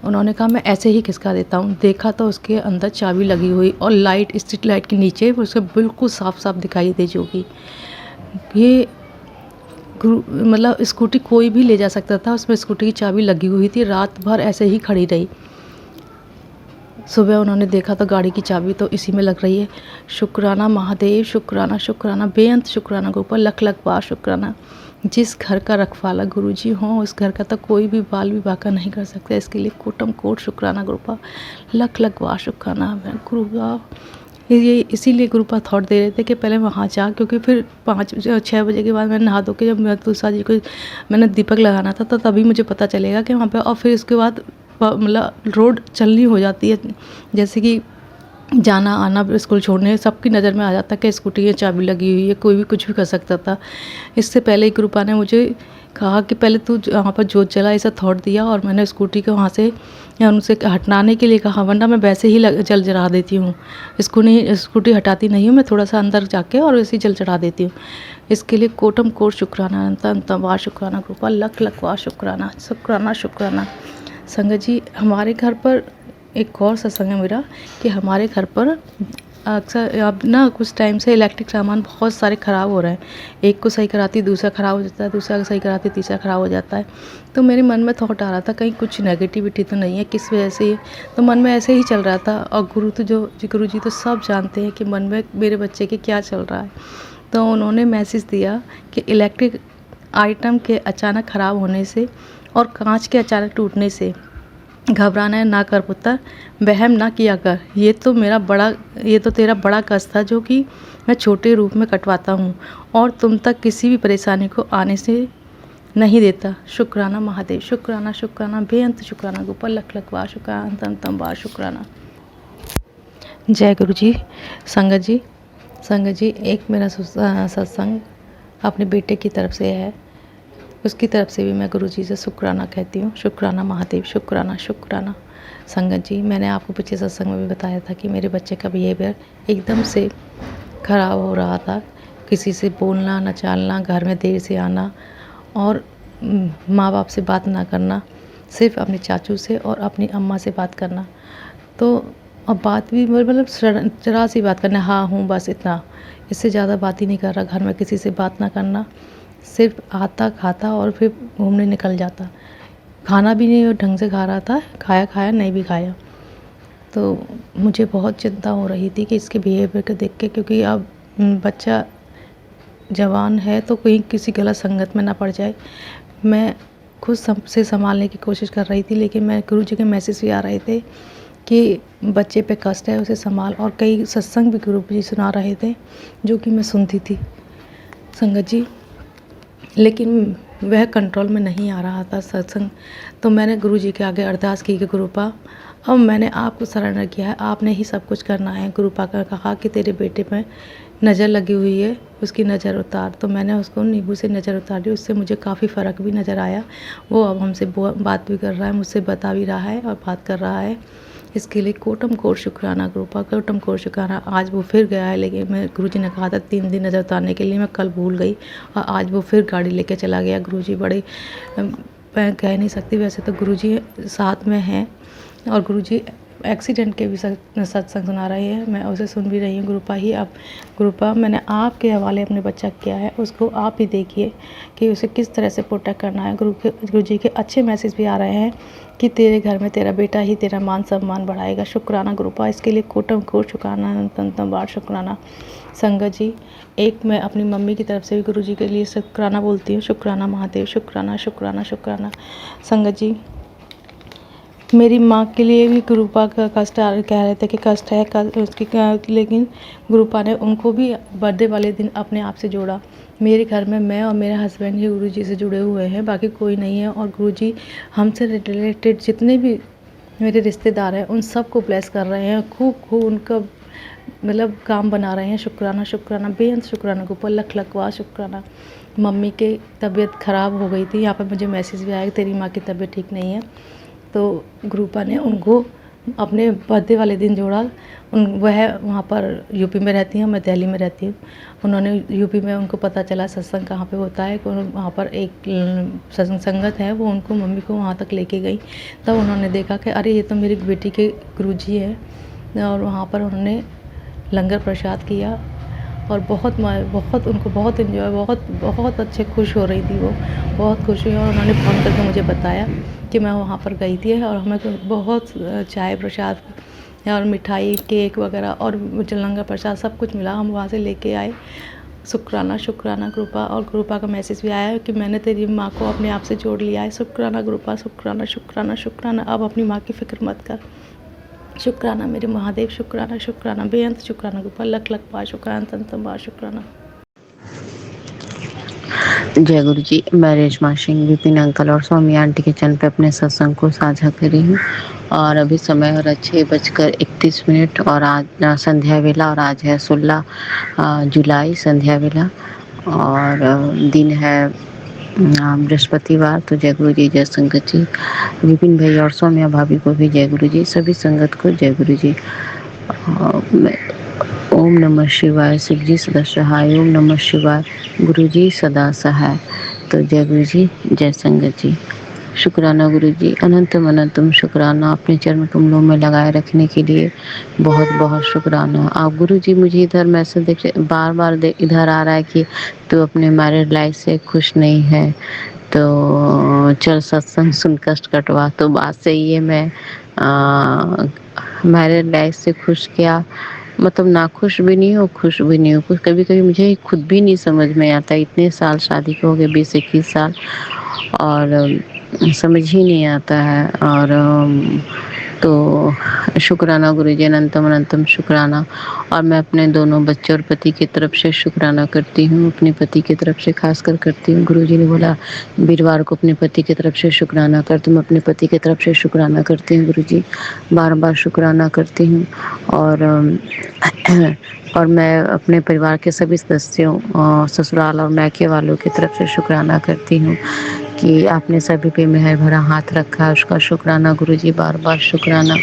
उन्होंने कहा मैं ऐसे ही खिसका देता हूँ। देखा तो उसके अंदर चाबी लगी हुई, और लाइट, स्ट्रीट लाइट के नीचे उसको बिल्कुल साफ साफ दिखाई दे जोगी। ये मतलब स्कूटी कोई भी ले जा सकता था, उसमें स्कूटी की चाबी लगी हुई थी। रात भर ऐसे ही खड़ी रही। सुबह उन्होंने देखा तो गाड़ी की चाबी तो इसी में लग रही है। शुक्राना महादेव, शुक्राना शुक्राना, बेअंत शुक्राना के ऊपर लख लख बार शुक्राना। जिस घर का रखवाला गुरुजी हो, उस घर का तो कोई भी बाल भी बाका नहीं कर सकता। इसके लिए कोटम कोट शुक्राना गुरुपा, लख लख बार शुक्राना गुरुपा। ये इसीलिए गुरुपा थॉट दे रहे थे कि पहले वहाँ जा, क्योंकि फिर 5-6 बजे के बाद मैंने नहा धो के जब मैं तुलसा जी को मैंने दीपक लगाना था, तो तभी मुझे पता चलेगा कि वहाँ पे। और फिर उसके बाद मतलब रोड चलनी हो जाती है, जैसे कि जाना आना, स्कूल छोड़ने, सबकी नज़र में आ जाता है कि स्कूटी की चाबी लगी हुई है, कोई भी कुछ भी कर सकता था। इससे पहले ही कृपा ने मुझे कहा कि पहले तू वहाँ पर जोत जला, ऐसा थॉट दिया, और मैंने स्कूटी को वहाँ से या उनसे हटाने के लिए कहा, वरना मैं वैसे ही जल चढ़ा देती हूँ। स्कूटी हटाती नहीं हूँ मैं, थोड़ा सा अंदर जाके और वैसे ही जल चढ़ा देती हूँ। इसके लिए कोटम कोट शुक्राना, अनंत वार शुक्राना, कृपा लख लख वार शुक्राना, शुक्राना शुक्राना। संगत जी, हमारे घर पर एक और सत्संग है मेरा कि हमारे घर पर अक्सर अब ना कुछ टाइम से इलेक्ट्रिक सामान बहुत सारे ख़राब हो रहे हैं। एक को सही कराती दूसरा ख़राब हो जाता है, दूसरा को सही कराती तीसरा ख़राब हो जाता है। तो मेरे मन में थॉट आ रहा था कहीं कुछ नेगेटिविटी तो नहीं है, किस वजह से ये, तो मन में ऐसे ही चल रहा था। और गुरु जी तो सब जानते हैं कि मन में मेरे बच्चे के क्या चल रहा है। तो उन्होंने मैसेज दिया कि इलेक्ट्रिक आइटम के अचानक ख़राब होने से और कांच के अचानक टूटने से घबराना ना कर पुत्र, वहम ना किया कर। ये तो तेरा बड़ा कष्ट था जो कि मैं छोटे रूप में कटवाता हूँ और तुम तक किसी भी परेशानी को आने से नहीं देता। शुक्राना महादेव, शुक्राना शुक्राना, बेअंत शुक्राना, गोपाल लख लख बार शुक्राना, अंतम बार शुक्राना। जय गुरु जी। संगत जी, एक मेरा सत्संग अपने बेटे की तरफ से है, उसकी तरफ से भी मैं गुरु जी से शुक्राना कहती हूँ। शुक्राना महादेव, शुक्राना शुक्राना। संगत जी, मैंने आपको पिछले सत्संग में भी बताया था कि मेरे बच्चे का बिहेवियर एकदम से ख़राब हो रहा था। किसी से बोलना न चालना, घर में देर से आना और माँ बाप से बात ना करना, सिर्फ अपने चाचू से और अपनी अम्मा से बात करना। तो अब बात भी मतलब जरा सी बात करना, हाँ हूँ बस इतना, इससे ज़्यादा बात ही नहीं कर रहा। घर में किसी से बात ना करना, सिर्फ आता खाता और फिर घूमने निकल जाता। खाना भी नहीं ढंग से खा रहा था, खाया नहीं भी खाया। तो मुझे बहुत चिंता हो रही थी कि इसके बिहेवियर को देख के, क्योंकि अब बच्चा जवान है तो कहीं किसी गलत संगत में ना पड़ जाए। मैं खुद से संभालने की कोशिश कर रही थी, लेकिन मैं गुरु जी के मैसेज भी आ रहे थे कि बच्चे पे कष्ट है, उसे संभाल। और कई सत्संग भी गुरु जी सुना रहे थे जो कि मैं सुनती थी संगत जी, लेकिन वह कंट्रोल में नहीं आ रहा था सत्संग। तो मैंने गुरु जी के आगे अरदास की कि गुरुपा, अब मैंने आपको सरेंडर किया है, आपने ही सब कुछ करना है। गुरुपा का कहा कि तेरे बेटे पे नज़र लगी हुई है, उसकी नज़र उतार। तो मैंने उसको नींबू से नज़र उतार दी, उससे मुझे काफ़ी फ़र्क भी नज़र आया। वो अब हमसे बात भी कर रहा है, मुझसे बता भी रहा है और बात कर रहा है। इसके लिए कोटम कोट शुक्राना गुरुपा, कोटम कोट शुक्राना। आज वो फिर गया है, लेकिन मैं गुरुजी ने कहा था 3 दिन नज़र उतारने के लिए, मैं कल भूल गई और आज वो फिर गाड़ी लेके चला गया। गुरुजी बड़े, मैं कह नहीं सकती, वैसे तो गुरुजी साथ में हैं और गुरुजी एक्सीडेंट के भी सत्संग सुना रहे हैं, मैं उसे सुन भी रही हूँ। गुरुपा मैंने आपके हवाले अपने बच्चा किया है, उसको आप ही देखिए कि उसे किस तरह से प्रोटेक्ट करना है। गुरु जी के अच्छे मैसेज भी आ रहे हैं कि तेरे घर में तेरा बेटा ही तेरा मान सम्मान बढ़ाएगा। शुक्राना गुरुपा, इसके लिए कोटम कोट शुक्राना, तंतम बार शुक्राना। संगत जी, एक मैं अपनी मम्मी की तरफ से भी गुरु जी के लिए शुक्राना बोलती हूँ। शुक्राना महादेव, शुक्राना शुक्राना शुक्राना। संगत जी, मेरी माँ के लिए भी गुरुपा का कष्ट कह रहे थे कि कष्ट है उसकी, लेकिन गुरुपा ने उनको भी बर्थडे वाले दिन अपने आप से जोड़ा। मेरे घर में मैं और मेरे हस्बैंड ही गुरुजी से जुड़े हुए हैं, बाकी कोई नहीं है। और गुरुजी हमसे रिलेटेड जितने भी मेरे रिश्तेदार हैं उन सब को ब्लेस कर रहे हैं, खूब उनका मतलब काम बना रहे हैं। शुक्राना शुक्राना, बेअंत शुक्राना गोपाल लख लख वाह शुक्राना। मम्मी की तबीयत ख़राब हो गई थी, यहाँ पर मुझे मैसेज भी आया कि तेरी माँ की तबीयत ठीक नहीं है। तो गुरुपा ने उनको अपने बर्थडे वाले दिन जोड़ा। वह वहाँ पर यूपी में रहती हैं, मैं दिल्ली में रहती हूँ। उन्होंने यूपी में, उनको पता चला सत्संग कहाँ पे होता है, वहाँ पर एक संगत है, वो उनको मम्मी को वहाँ तक लेके गई। तब उन्होंने देखा कि अरे ये तो मेरी बेटी के गुरुजी है। और वहाँ पर उन्होंने लंगर प्रसाद किया और बहुत उनको बहुत इन्जॉय, बहुत अच्छे खुश हो रही थी वो, बहुत खुश हुई। और उन्होंने फ़ोन करके मुझे बताया कि मैं वहाँ पर गई थी और हमें तो बहुत चाय प्रसाद और मिठाई, केक वगैरह और लंगर प्रसाद सब कुछ मिला, हम वहाँ से लेके आए। शुक्राना शुक्राना गुरुपा। और गुरुपा का मैसेज भी आया कि मैंने तेरी माँ को अपने आप से जोड़ लिया है। शुक्राना गुरुपा, शुक्राना शुक्राना शुक्राना। अब अपनी माँ की फ़िक्र मत कर। शुक्राना मेरे महादेव, शुक्राना शुक्राना, बेअंत शुक्राना गोपाल लख लख बार शुक्राना, तंतम बार शुक्राना। जय गुरु जी। मैं रेशमा सिंह विपिन अंकल और स्वामी आंटी के चैनल पे अपने सत्संग को साझा कर रही हूँ। और अभी समय हो रहा 6:31 और आज संध्या वेला, और आज है 16 जुलाई संध्या वेला और दिन है बृहस्पतिवार। तो जय गुरु जी, जय संगत जी, विपिन भाई और सौम्या भाभी को भी जय गुरु जी, सभी संगत को जय गुरु जी। ओम नमः शिवाय, शिव जी सदा सहाय, ओम नमः शिवाय, गुरु जी सदा सहाय। तो जय गुरु जी, जय संगत जी। शुक्राना गुरु जी, अनंतम अनंतम शुक्राना, अपने चरण कमलों में लगाए रखने के लिए बहुत बहुत शुक्राना। आप गुरु जी, मुझे इधर मैसेज देख बार बार इधर आ रहा है कि तू अपने मैरिड लाइफ से खुश नहीं है, तो चल सत्संग सुन कष्ट कटवा। तो बात सही है, मैं मैरिड लाइफ से खुश क्या, मतलब ना खुश भी नहीं हूँ, खुश भी नहीं हूँ। कुछ कभी कभी मुझे खुद भी नहीं समझ में आता, इतने साल शादी को हो गए, 20-21 साल, और समझ ही नहीं आता है। और तो शुक्राना गुरु जी, अनंतम अनंतम शुक्राना। और मैं अपने दोनों बच्चे और पति की तरफ से शुक्राना करती हूँ, अपने पति की तरफ से खासकर करती हूँ। गुरु जी ने बोला वीरवार को अपने पति की तरफ से शुक्राना कर, तो मैं अपने पति की तरफ से शुक्राना करती हूँ गुरु जी, बार बार शुक्राना करती हूँ। और मैं अपने परिवार के सभी सदस्यों, ससुराल और मायके वालों की तरफ से शुक्राना करती हूँ कि आपने सभी पे मेहर भरा हाथ रखा है, उसका शुक्राना गुरु जी, बार बार शुक्राना।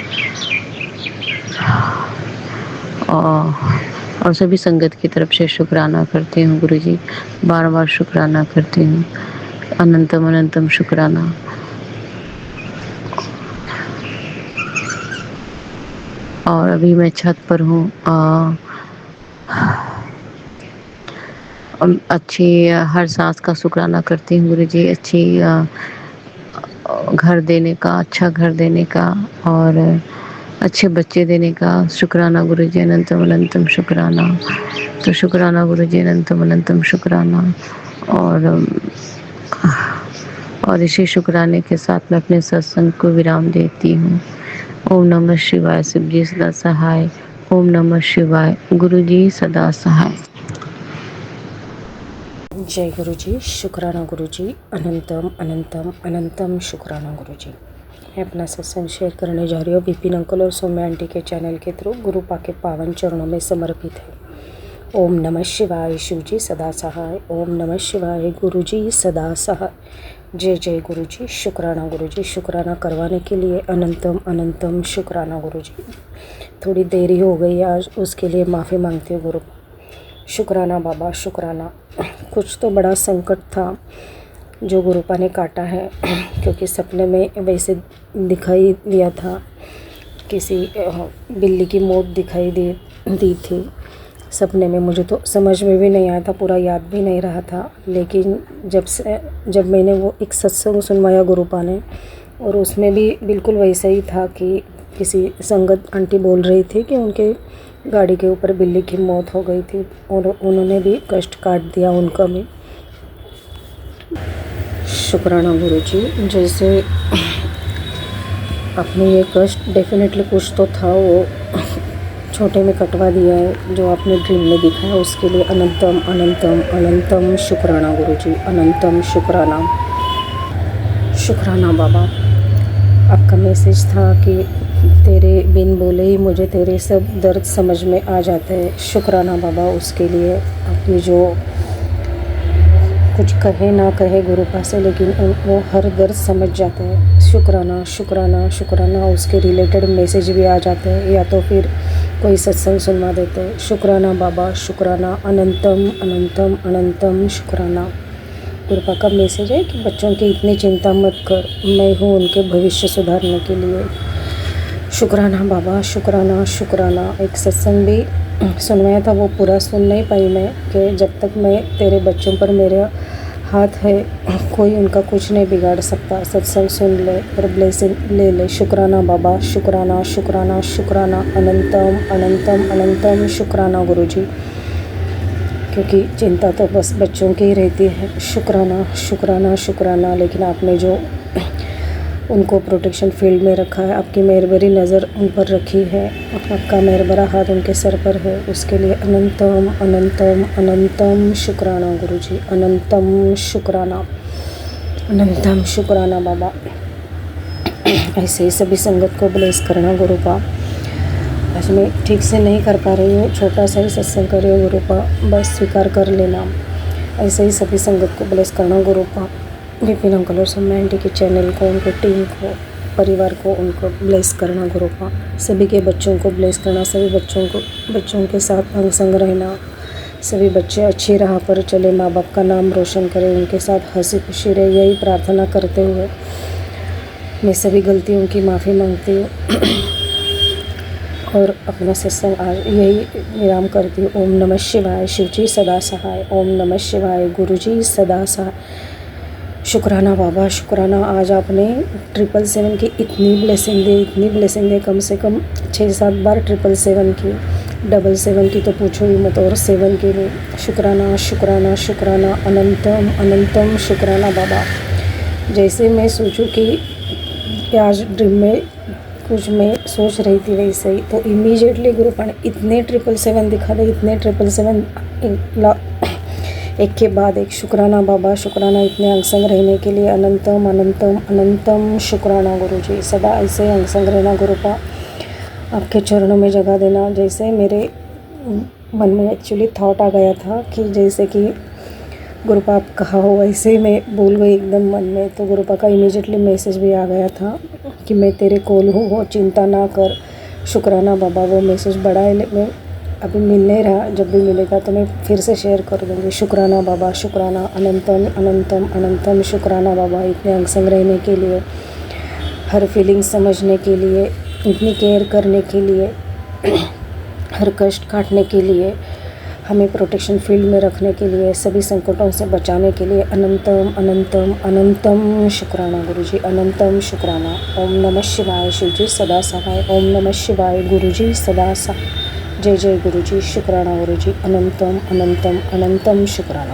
और सभी संगत की तरफ से शुक्राना करती हूँ गुरु जी, बार बार शुक्राना करती हूँ, अनंतम अनंतम शुक्राना। और अभी मैं छत पर हूँ, अच्छी हर सांस का शुक्राना करती हूँ गुरु जी, अच्छी घर देने का, अच्छा घर देने का, और अच्छे बच्चे देने का शुक्राना गुरु जी, अनंतम अनंतम शुक्राना। तो शुक्राना गुरु जी, अनंतम अनंतम शुक्राना। और इसी शुक्राने के साथ मैं अपने सत्संग को विराम देती हूँ। ओम नमः शिवाय, शिव जी सदा सहाय, ओम नमः शिवाय, गुरु जी सदा सहाय। जय गुरु जी, शुक्राना गुरु जी, अनंतम अनंतम अनंतम शुक्राना गुरु जी। मैं अपना सत्संग शेयर करने जा रही हूँ विपिन अंकल और सौम्या आंटी के चैनल के थ्रू, गुरु पाके पावन चरणों में समर्पित है। ओम नमः शिवाय, शिव जी सदा सहाय, ओम नमः शिवाय, गुरु जी सदा सहाय। जय जय गुरु जी, शुक्राना गुरु जी, शुक्राना करवाने के लिए अनंतम अनंतम शुक्राना गुरु जी। थोड़ी देरी हो गई आज, उसके लिए माफ़ी मांगती हूँ गुरु। शुक्राना बाबा, शुक्राना। कुछ तो बड़ा संकट था जो गुरुपा ने काटा है, क्योंकि सपने में वैसे दिखाई दिया था, किसी बिल्ली की मौत दिखाई दी थी सपने में। मुझे तो समझ में भी नहीं आया था, पूरा याद भी नहीं रहा था। लेकिन जब मैंने वो एक सत्संग सुनवाया गुरुपा ने, और उसमें भी बिल्कुल वैसा ही था कि किसी संगत आंटी बोल रही थी कि उनके गाड़ी के ऊपर बिल्ली की मौत हो गई थी, और उन्होंने भी कष्ट काट दिया उनका भी। शुक्राना गुरु जी, जैसे आपने ये कष्ट, डेफिनेटली कुछ तो था, वो छोटे में कटवा दिया है जो आपने ड्रीम में दिखा है, उसके लिए अनंतम अनंतम अनंतम शुक्राना गुरु जी, अनंतम शुक्राना। शुक्राना बाबा, आपका मैसेज था कि तेरे बिन बोले ही मुझे तेरे सब दर्द समझ में आ जाते हैं। शुक्राना बाबा उसके लिए, आपने जो कुछ कहे ना कहे गुरुपा से, लेकिन वो हर दर्द समझ जाते हैं। शुक्राना शुक्राना शुक्राना। उसके रिलेटेड मैसेज भी आ जाते हैं, या तो फिर कोई सत्संग सुनवा देते हैं। शुक्राना बाबा, शुक्राना, अनंतम अनंतम अनंतम शुक्राना। गुरुपा का मैसेज है कि बच्चों की इतनी चिंता मत कर, मैं हूँ उनके भविष्य सुधारने के लिए। शुक्राना बाबा, शुक्राना शुक्राना। एक सत्संग भी सुनवाया था, वो पूरा सुन नहीं पाई मैं, कि जब तक मैं तेरे बच्चों पर मेरे हाथ है, कोई उनका कुछ नहीं बिगाड़ सकता। सत्संग सुन ले और ब्लेसिंग ले ले। शुक्राना बाबा, शुक्राना शुक्राना शुक्राना, अनंतम अनंतम अनंतम शुक्राना गुरु जी, क्योंकि चिंता तो बस बच्चों की ही रहती है। शुक्राना शुक्राना शुक्राना। लेकिन आपने जो उनको प्रोटेक्शन फील्ड में रखा है, आपकी मेहरबानी नज़र उन पर रखी है, आपका मेहरबाना हाथ उनके सर पर है, उसके लिए अनंतम अनंतम अनंतम शुक्राना गुरु जी, अनंतम शुक्राना, अनंतम शुक्राना बाबा। ऐसे ही सभी संगत को ब्लेस करना गुरुपा। आज मैं ठीक से नहीं कर पा रही हूँ, छोटा सा ही सत्संग कर रही हूँ गुरुपा, बस स्वीकार कर लेना। ऐसे ही सभी संगत को ब्लेस करना गुरुपा। विपिन अंकल और सौम्या आंटी के चैनल को, उनको टीम को, परिवार को, उनको ब्लेस करना गुरु का, सभी के बच्चों को ब्लेस करना, सभी बच्चों के साथ अंग संग रहना, सभी बच्चे अच्छी राह पर चले, माँ बाप का नाम रोशन करें, उनके साथ हंसी खुशी रहे, यही प्रार्थना करते हुए मैं सभी गलतियों की माफ़ी मांगती हूँ और अपना सत्संग आज यही विराम करती हूँ। ओम नमः शिवाय, शिवजी सदा सहाय। ओम नमः शिवाय, गुरुजी सदा सहाय। शुक्राना बाबा, शुक्राना, आज आपने 777 की इतनी ब्लेसिंग दे, कम से कम 6-7 बार 777 की, 777 की तो पूछो ही मत, और 7 की भी। शुक्राना शुक्राना शुक्राना, अनंतम अनंतम शुक्राना बाबा। जैसे मैं सोचूं कि आज ड्रीम में कुछ मैं सोच रही थी वैसे ही, तो इमीडिएटली गुरुपा ने इतने 777 दिखा दे, इतने 777 एक के बाद एक। शुक्राना बाबा, शुक्राना इतने अंग संग रहने के लिए, अनंतम अनंतम अनंतम शुक्राना गुरुजी। सदा ऐसे अंग संग रहना गुरुपा, आपके चरणों में जगह देना। जैसे मेरे मन में एक्चुअली थॉट आ गया था कि जैसे कि गुरुपा आप कहा हो, वैसे मैं बोल गई एकदम मन में, तो गुरुपा का इमीडिएटली मैसेज भी आ गया था कि मैं तेरे कोल हूँ, वो चिंता ना कर। शुक्राना बाबा, वो मैसेज बड़ा है, मैं अभी मिल नहीं रहा, जब भी मिलेगा तो मैं फिर से शेयर कर दूँगी। शुक्राना बाबा, शुक्राना, अनंतम अनंतम अनंतम शुक्राना बाबा, इतने अंग संग रहने के लिए, हर फीलिंग समझने के लिए, इतनी केयर करने के लिए, हर कष्ट काटने के लिए, हमें प्रोटेक्शन फील्ड में रखने के लिए, सभी संकटों से बचाने के लिए, अनंतम अनंतम अनंतम शुक्राना गुरुजी, अनंतम शुक्राना। ओम नमः शिवाय, शिवजी सदा सहाय। ओम नमः शिवाय, गुरुजी सदा सहाय। जय जय गुरुजी, शुक्राना गुरुजी, अनंतम अनंतम अनंतम शुक्राना।